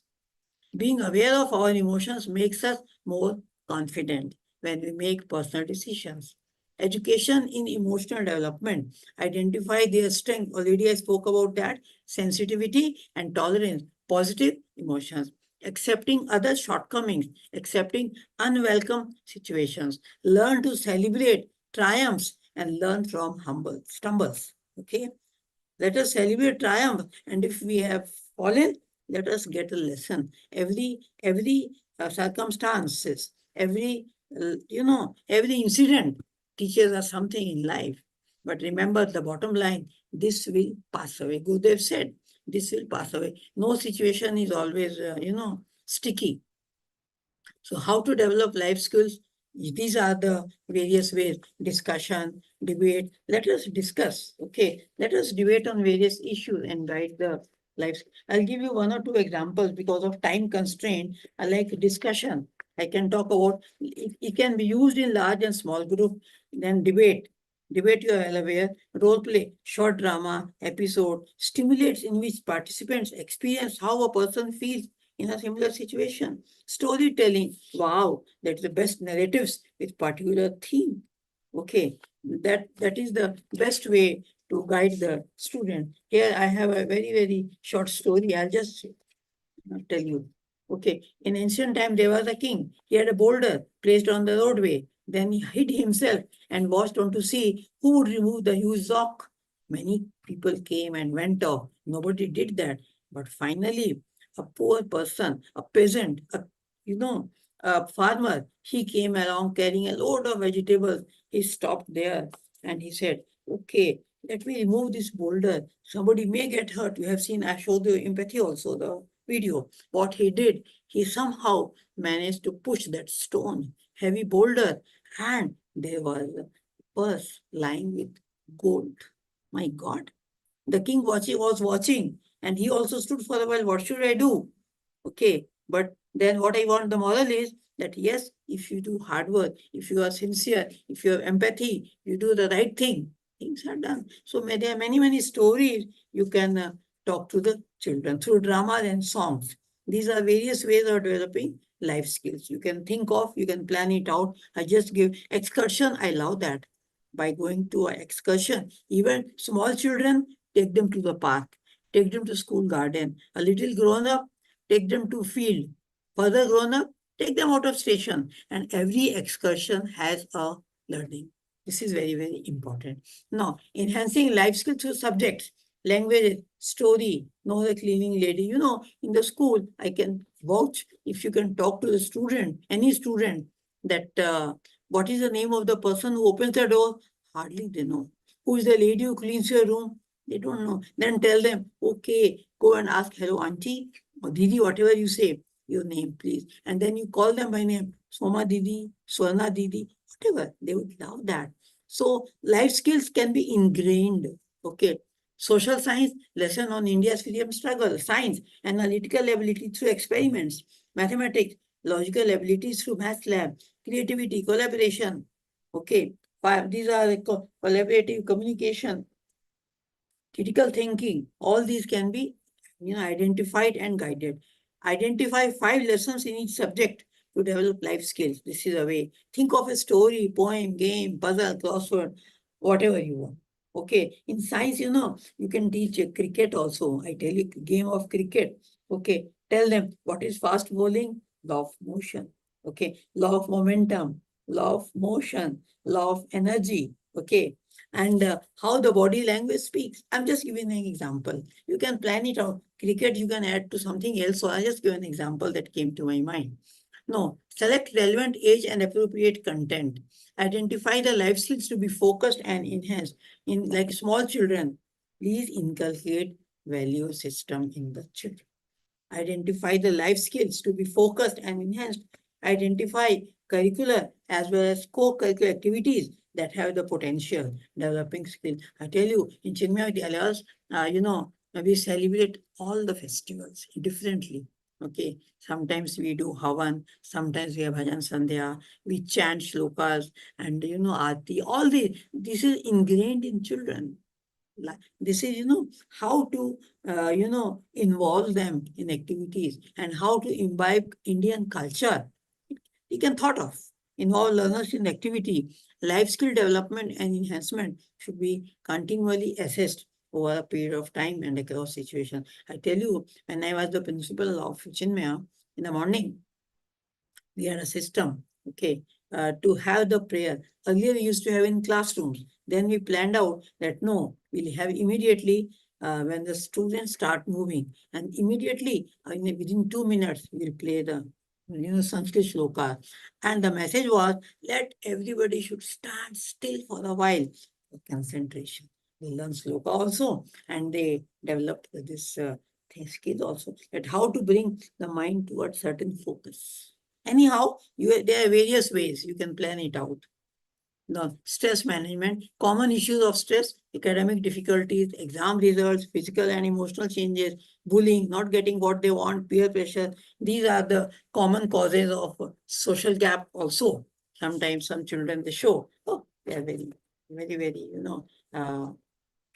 Being aware of our emotions makes us more confident when we make personal decisions. Education in emotional development. Identify their strength. Already I spoke about that. Sensitivity and tolerance. Positive emotions. Accepting other shortcomings. Accepting unwelcome situations. Learn to celebrate triumphs and learn from humble stumbles. Okay. Let us celebrate triumph. And if we have fallen, let us get a lesson. Every circumstances, every incident teaches us something in life. But remember the bottom line, this will pass away. Gurudev said, this will pass away. No situation is always, sticky. So how to develop life skills? These are the various ways: discussion, debate. Let us discuss. Okay, let us debate on various issues and guide the life. I'll give you one or two examples because of time constraint. I like discussion. I can talk about it can be used in large and small group. Then debate. Debate, you are well aware. Role play, short drama, episode, stimulates in which participants experience how a person feels in a similar situation. Storytelling, wow, that's the best narratives with particular theme. Okay, that is the best way to guide the student. Here I have a very, very short story. I'll just tell you. Okay, in ancient time, there was a king. He had a boulder placed on the roadway. Then he hid himself and watched on to see who would remove the huge rock. Many people came and went off. Nobody did that. But finally, a poor person, a peasant, a farmer, he came along carrying a load of vegetables. He stopped there and he said, okay, let me remove this boulder. Somebody may get hurt. You have seen, I showed the empathy also, the video. What he did, he somehow managed to push that stone, heavy boulder, and there was a purse lying with gold. My God. The king was watching, and he also stood for a while. What should I do? Okay, but then what I want the moral is that yes, if you do hard work, if you are sincere, if you have empathy, you do the right thing, things are done. So there are many, many stories you can talk to the children through drama and songs. These are various ways of developing life skills. You can think of, you can plan it out. I just give excursion. I love that. By going to an excursion, even small children, take them to the park, take them to school garden. A little grown up, take them to field. Further grown up, take them out of station. And every excursion has a learning. This is very, very important. Now, enhancing life skills through subjects, language, story, know the cleaning lady. You know, in the school, I can vouch if you can talk to the student, any student, that what is the name of the person who opens the door? Hardly they know. Who is the lady who cleans your room? They don't know. Then tell them, okay, go and ask, hello, auntie, or Didi, whatever you say, your name, please. And then you call them by name, Soma Didi, Swarna Didi, whatever. They would love that. So life skills can be ingrained. Okay. Social science, lesson on India's freedom struggle. Science, analytical ability through experiments. Mathematics, logical abilities through math lab. Creativity, collaboration. Okay. These are collaborative communication, critical thinking. All these can be identified and guided. Identify 5 lessons in each subject to develop life skills. This is a way. Think of a story, poem, game, puzzle, crossword, whatever you want. Okay. In science, you can teach cricket also. I tell you, game of cricket. Okay. Tell them what is fast bowling, law of motion. Okay. Law of momentum, law of motion, law of energy. Okay. And how the body language speaks. I'm just giving an example. You can plan it out. Cricket, you can add to something else. So I'll just give an example that came to my mind. No, select relevant age and appropriate content. Identify the life skills to be focused and enhanced. In like small children, please inculcate value system in the children. Identify the life skills to be focused and enhanced. Identify curricular as well as co-curricular activities that have the potential developing skills. I tell you, in Chinmaya Vidyalayas, we celebrate all the festivals differently. Okay, sometimes we do Havan, sometimes we have Bhajan Sandhya, we chant shlokas and Aarti. This is ingrained in children. This is, how to, involve them in activities and how to imbibe Indian culture. You can thought of involve learners in activity. Life skill development and enhancement should be continually assessed over a period of time and across situations. I tell you, when I was the principal of Chinmaya, in the morning, we had a system, okay, to have the prayer. Earlier, we used to have in classrooms. Then we planned out that no, we'll have immediately when the students start moving, and immediately within 2 minutes, we'll play the Sanskrit shloka. And the message was, let everybody should stand still for a while for concentration. They learn shloka also, and they developed this skill also, that how to bring the mind towards certain focus. Anyhow, there are various ways you can plan it out. The stress management, common issues of stress, academic difficulties, exam results, physical and emotional changes, bullying, not getting what they want, peer pressure. These are the common causes of social gap also. Sometimes some children, they show, oh, they are very, very, very,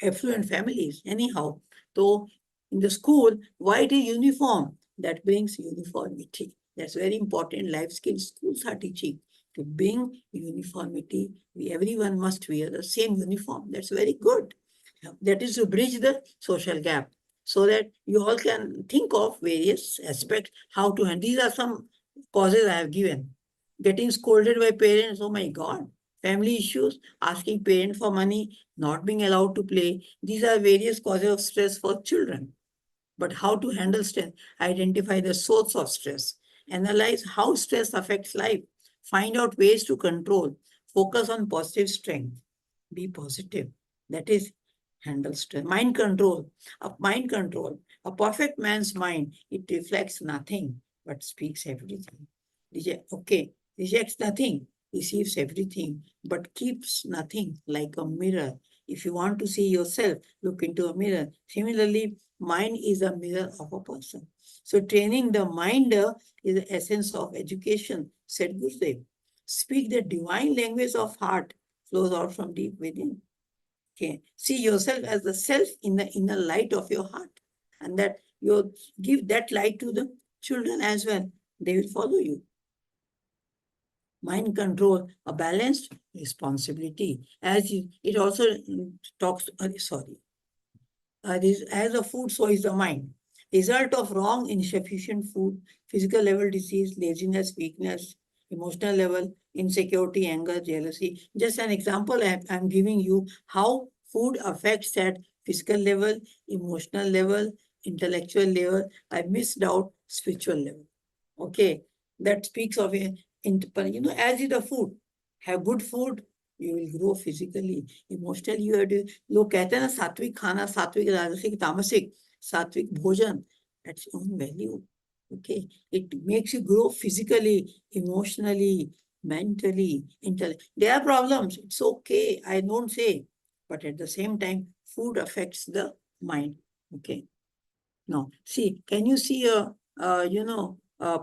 affluent families. Anyhow, so in the school, why it is uniform? That brings uniformity. That's very important life skills schools are teaching. To bring uniformity, everyone must wear the same uniform. That's very good. That is to bridge the social gap so that you all can think of various aspects, how to handle. These are some causes I have given. Getting scolded by parents, oh my God. Family issues, asking parents for money, not being allowed to play. These are various causes of stress for children. But how to handle stress? Identify the source of stress. Analyze how stress affects life. Find out ways to control. Focus on positive strength. Be positive. That is handle stress. Mind control. A perfect man's mind, it reflects nothing but speaks everything. Rejects nothing, receives everything, but keeps nothing, like a mirror. If you want to see yourself, look into a mirror. Similarly, mind is a mirror of a person. So training the mind is the essence of education, said Gurudev. Speak the divine language of heart, flows out from deep within. Okay. See yourself as the self in the inner light of your heart. and that you give that light to the children as well. They will follow you. Mind control, a balanced responsibility. It also talks, as a food, so is the mind. Result of wrong, insufficient food, physical level disease, laziness, weakness, emotional level, insecurity, anger, jealousy. Just an example I'm giving you how food affects that physical level, emotional level, intellectual level. I missed out spiritual level. Okay, that speaks of as is the food. Have good food, you will grow physically, emotionally. You have to लोग कहते हैं ना सात्विक खाना, सात्विक, राजसिक, तामसिक, सात्विक भोजन, that's own value. Okay, it makes you grow physically, emotionally, mentally, intellectually. There are problems, it's okay, I don't say, but at the same time, food affects the mind. Okay. Now, see, can you see a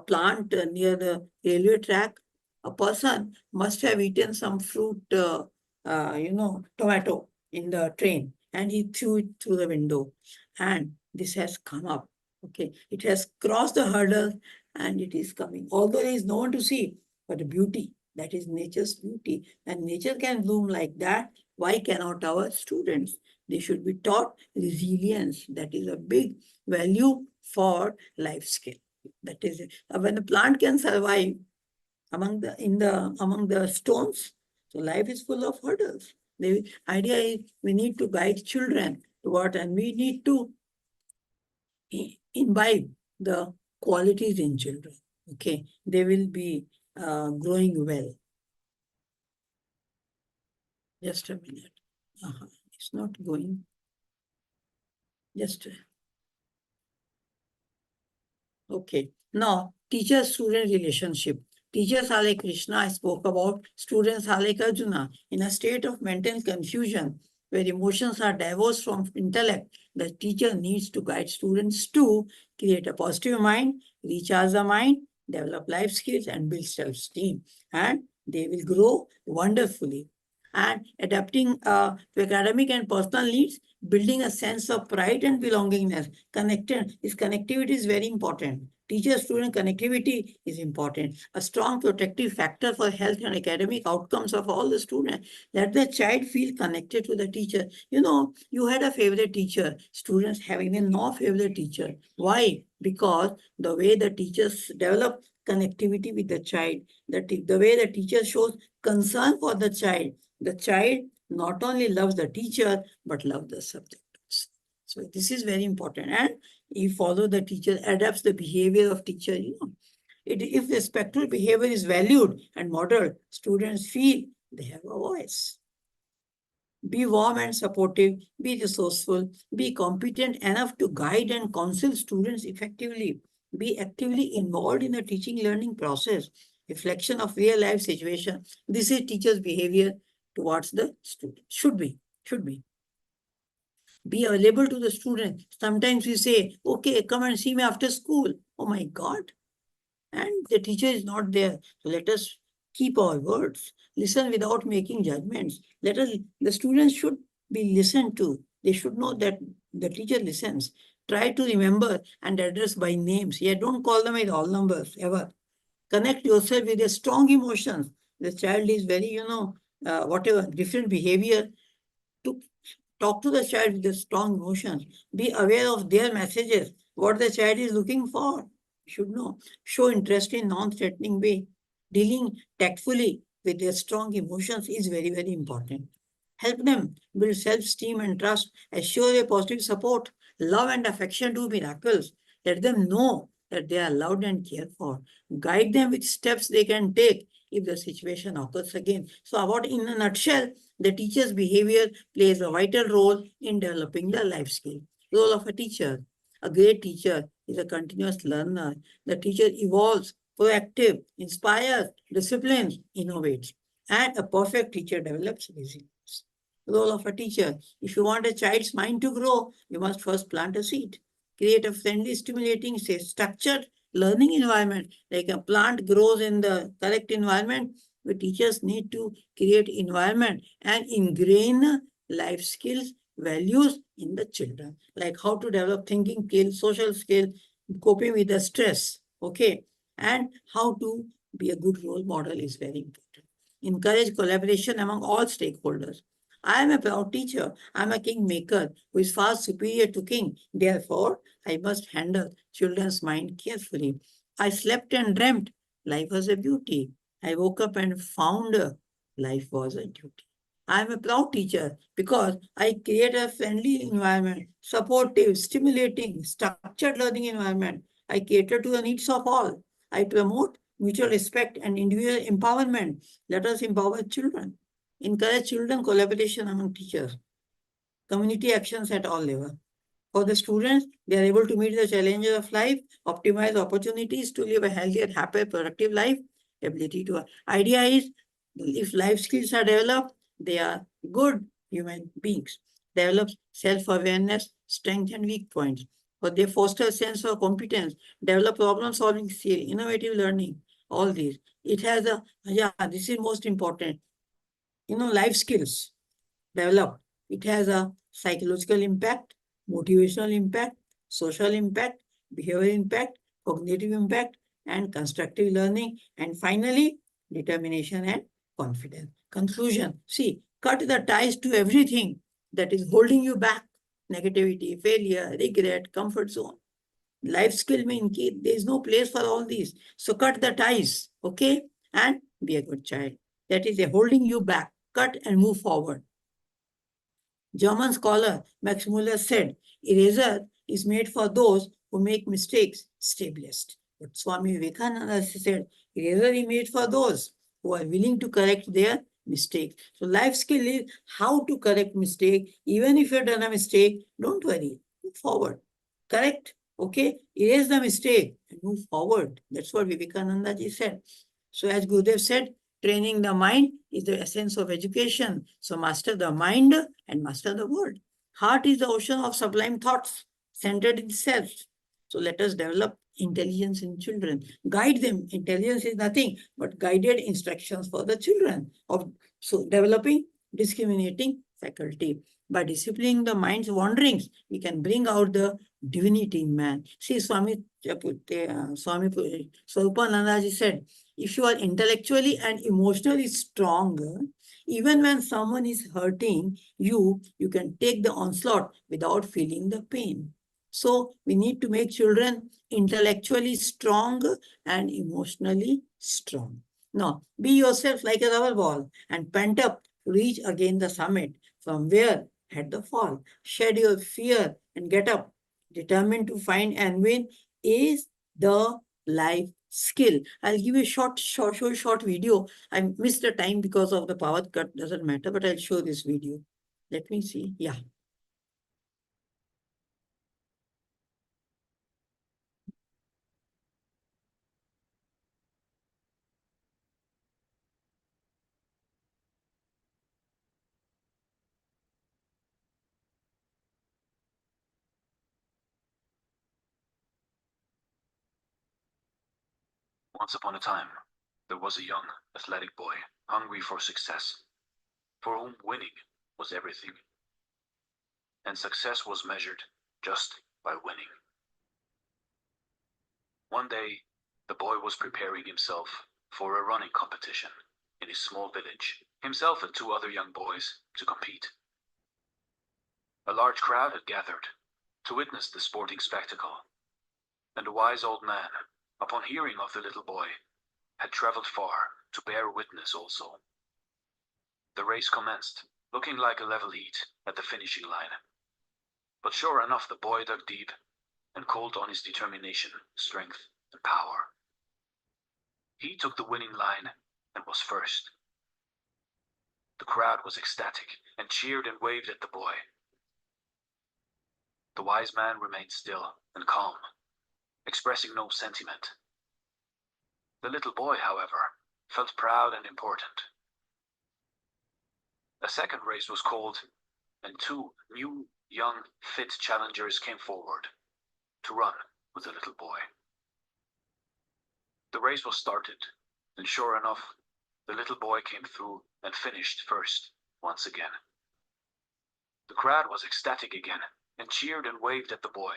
plant near the railway track? A person must have eaten some fruit, tomato in the train, and he threw it through the window. And this has come up. Okay, it has crossed the hurdle and it is coming. Although there is no one to see, but the beauty, that is nature's beauty. And nature can bloom like that. Why cannot our students? They should be taught resilience. That is a big value for life skill. That is it. When the plant can survive among the stones, so life is full of hurdles. The idea is we need to guide children toward, and we need to imbibe the qualities in children. Okay, they will be growing well. Just a minute. It's not going. Okay. Now, teacher-student relationship. Teachers are like Krishna, I spoke about. Students are like Arjuna. In a state of mental confusion, where emotions are divorced from intellect, the teacher needs to guide students to create a positive mind, recharge the mind, develop life skills, and build self-esteem. And they will grow wonderfully. And adapting to academic and personal needs, building a sense of pride and belongingness. Connectivity is very important. Teacher-student connectivity is important. A strong protective factor for health and academic outcomes of all the students. Let the child feel connected to the teacher. You know, you had a favorite teacher. Students have even no favorite teacher. Why? Because the way the teachers develop connectivity with the child, the way the teacher shows concern for the child not only loves the teacher, but loves the subject. So this is very important. And you follow the teacher, adapts the behavior of teacher, if respectful behavior is valued and modeled, students feel they have a voice. Be warm and supportive, be resourceful, be competent enough to guide and counsel students effectively. Be actively involved in the teaching learning process. Reflection of real life situation. This is teacher's behavior towards the student. Should be. Be available to the student. Sometimes we say, okay, come and see me after school. Oh my God. And the teacher is not there. So let us keep our words. Listen without making judgments. The students should be listened to. They should know that the teacher listens. Try to remember and address by names. Yeah, don't call them with all numbers ever. Connect yourself with their strong emotions. The child is very, different behavior. To talk to the child with the strong emotions. Be aware of their messages, what the child is looking for. You should know. Show interest in non-threatening way. Dealing tactfully with their strong emotions is very, very important. Help them build self-esteem and trust. Assure their positive support. Love and affection do miracles. Let them know that they are loved and cared for. Guide them with steps they can take if the situation occurs again. So in a nutshell, the teacher's behavior plays a vital role in developing the life skill. Role of a teacher. A great teacher is a continuous learner. The teacher evolves, proactive, inspires, disciplines, innovates. And a perfect teacher develops resilience. Role of a teacher. If you want a child's mind to grow, you must first plant a seed. Create a friendly, stimulating, structured learning environment. Like a plant grows in the correct environment, the teachers need to create environment and ingrain life skills values in the children, like how to develop thinking skills, social skills, coping with the stress, okay, and how to be a good role model is very important. Encourage collaboration among all stakeholders. I am a proud teacher. I am a kingmaker who is far superior to king. Therefore, I must handle children's mind carefully. I slept and dreamt. Life was a beauty. I woke up and found life was a duty. I am a proud teacher because I create a friendly environment, supportive, stimulating, structured learning environment. I cater to the needs of all. I promote mutual respect and individual empowerment. Let us empower children. Encourage children collaboration among teachers. Community actions at all levels. For the students, they are able to meet the challenges of life, optimize opportunities to live a healthier, happier, productive life. Ability to idea is if life skills are developed, they are good human beings. Develop self-awareness, strength, and weak points. But they foster a sense of competence, develop problem-solving skill, innovative learning, all these. It has a, yeah, this is most important. Life skills developed. It has a psychological impact, motivational impact, social impact, behavioral impact, cognitive impact, and constructive learning. And finally, determination and confidence. Conclusion. See, cut the ties to everything that is holding you back. Negativity, failure, regret, comfort zone. Life skill mean there is no place for all these. So cut the ties, okay? And be a good child. That is a holding you back. Cut and move forward. German scholar Max Muller said, eraser is made for those who make mistakes, stay blessed. But Swami Vivekananda said, eraser is made for those who are willing to correct their mistakes. So life skill is how to correct mistake. Even if you've done a mistake, don't worry, move forward. Correct, okay? Erase the mistake and move forward. That's what Vivekananda ji said. So as Gurudev said, training the mind is the essence of education. So master the mind and master the world. Heart is the ocean of sublime thoughts, centered in self. So let us develop intelligence in children. Guide them. Intelligence is nothing but guided instructions for the children. So developing discriminating faculty. By disciplining the mind's wanderings, we can bring out the divinity in man. See, Swami Swarupananda ji said, if you are intellectually and emotionally strong, even when someone is hurting you, you can take the onslaught without feeling the pain. So we need to make children intellectually strong and emotionally strong. Now, be yourself like a rubber ball and pent up to reach again the summit from where had the fall. Shed your fear and get up. Determined to find and win is the life skill. I'll give you a short video. I missed the time because of the power cut, doesn't matter, but I'll show this video. Let me see. Yeah. Once upon a time, there was a young, athletic boy, hungry for success, for whom winning was everything. And success was measured just by winning. One day, the boy was preparing himself for a running competition in his small village, himself and two other young boys to compete. A large crowd had gathered to witness the sporting spectacle, and a wise old man, upon hearing of the little boy, had traveled far to bear witness also. The race commenced, looking like a level heat at the finishing line. But sure enough, the boy dug deep and called on his determination, strength, and power. He took the winning line and was first. The crowd was ecstatic and cheered and waved at the boy. The wise man remained still and calm, expressing no sentiment. The little boy, however, felt proud and important. A second race was called, and two new, young, fit challengers came forward to run with the little boy. The race was started, and sure enough, the little boy came through and finished first once again. The crowd was ecstatic again and cheered and waved at the boy.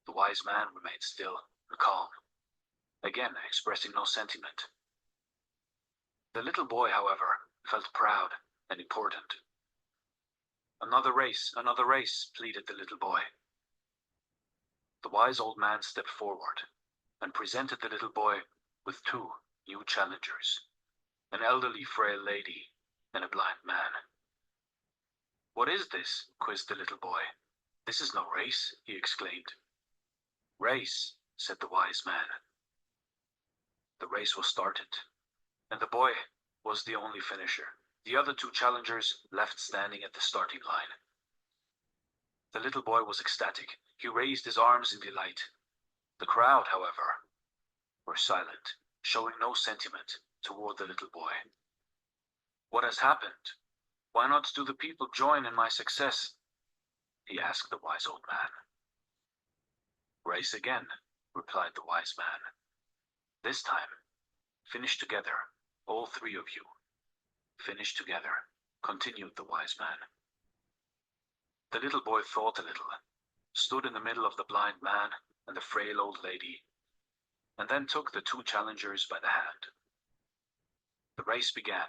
The wise man remained still and calm, again expressing no sentiment. The little boy, however, felt proud and important. Another race, pleaded the little boy. The wise old man stepped forward and presented the little boy with two new challengers, an elderly frail lady and a blind man. "What is this?" quizzed the little boy. "This is no race," he exclaimed. "Race," said the wise man. The race was started, and the boy was the only finisher. The other two challengers left standing at the starting line. The little boy was ecstatic. He raised his arms in delight. The crowd, however, were silent, showing no sentiment toward the little boy. "What has happened? Why not do the people join in my success?" he asked the wise old man. "Race again," replied the wise man. "This time, finish together, all three of you. Finish together," continued the wise man. The little boy thought a little, stood in the middle of the blind man and the frail old lady, and then took the two challengers by the hand. The race began,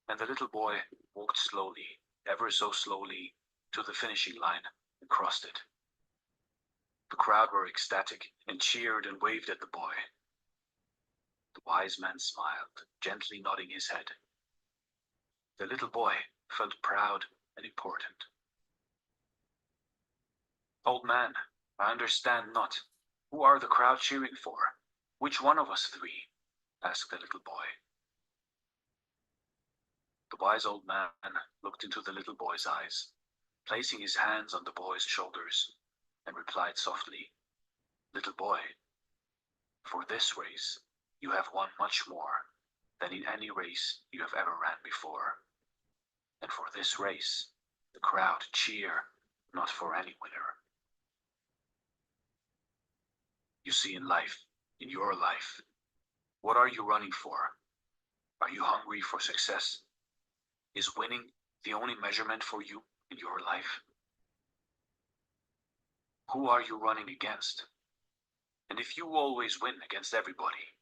and the little boy walked slowly, ever so slowly, to the finishing line and crossed it. The crowd were ecstatic and cheered and waved at the boy. The wise man smiled, gently nodding his head. The little boy felt proud and important. "Old man, I understand not. Who are the crowd cheering for? Which one of us three?" asked the little boy. The wise old man looked into the little boy's eyes, placing his hands on the boy's shoulders, and replied softly, "Little boy, for this race you have won much more than in any race you have ever ran before. And for this race, the crowd cheer not for any winner. You see, in life, in your life, what are you running for? Are you hungry for success? Is winning the only measurement for you in your life? Who are you running against? And if you always win against everybody,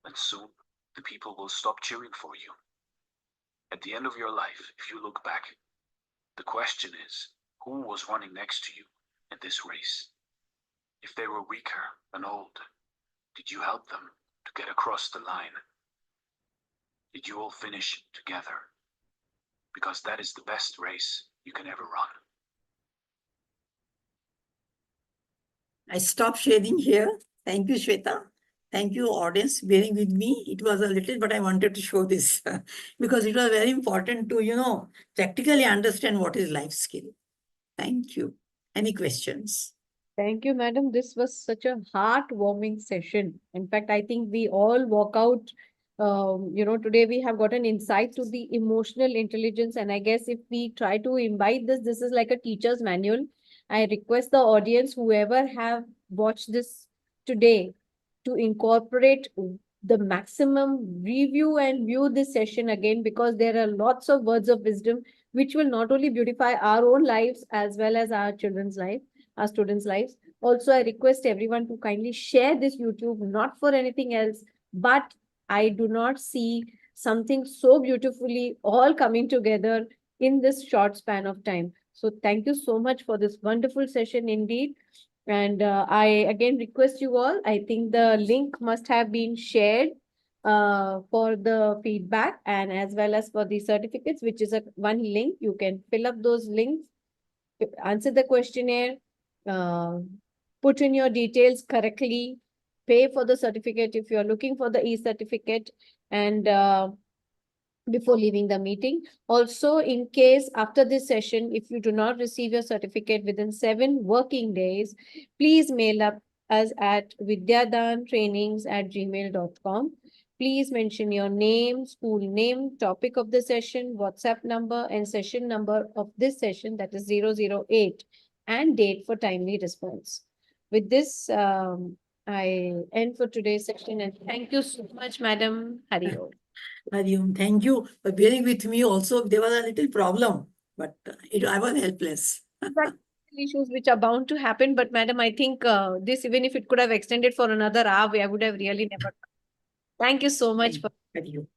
then soon the people will stop cheering for you. At the end of your life, if you look back, the question is, who was running next to you in this race? If they were weaker and old, did you help them to get across the line? Did you all finish together? Because that is the best race you can ever run. I stop sharing here. Thank you, Shweta. Thank you, audience, bearing with me. It was a little, but I wanted to show this because it was very important to, practically understand what is life skill. Thank you. Any questions? Thank you, madam. This was such a heartwarming session. In fact, I think we all walk out, today we have got an insight to the emotional intelligence. And I guess if we try to imbibe this, this is like a teacher's manual. I request the audience, whoever have watched this today, to incorporate the maximum review and view this session again, because there are lots of words of wisdom which will not only beautify our own lives as well as our children's life, our students' lives. Also, I request everyone to kindly share this YouTube, not for anything else, but I do not see something so beautifully all coming together in this short span of time. So thank you so much for this wonderful session indeed. And I again request you all, I think the link must have been shared for the feedback and as well as for the certificates, which is a one link. You can fill up those links, answer the questionnaire, uh, put in your details correctly, pay for the certificate if you're looking for the e-certificate, and before leaving the meeting. Also, in case after this session, if you do not receive your certificate within 7 working days, please mail up us at vidyadaantrainings@gmail.com. Please mention your name, school name, topic of the session, WhatsApp number, and session number of this session, that is 008, and date for timely response. With this, I end for today's session, and thank you so much, Madam. Hari Om. Hariom, thank you for bearing with me also. There was a little problem. but I was helpless. Issues which are bound to happen, but madam, I think this, even if it could have extended for another hour, I would have really never. Thank you so much for. Thank you.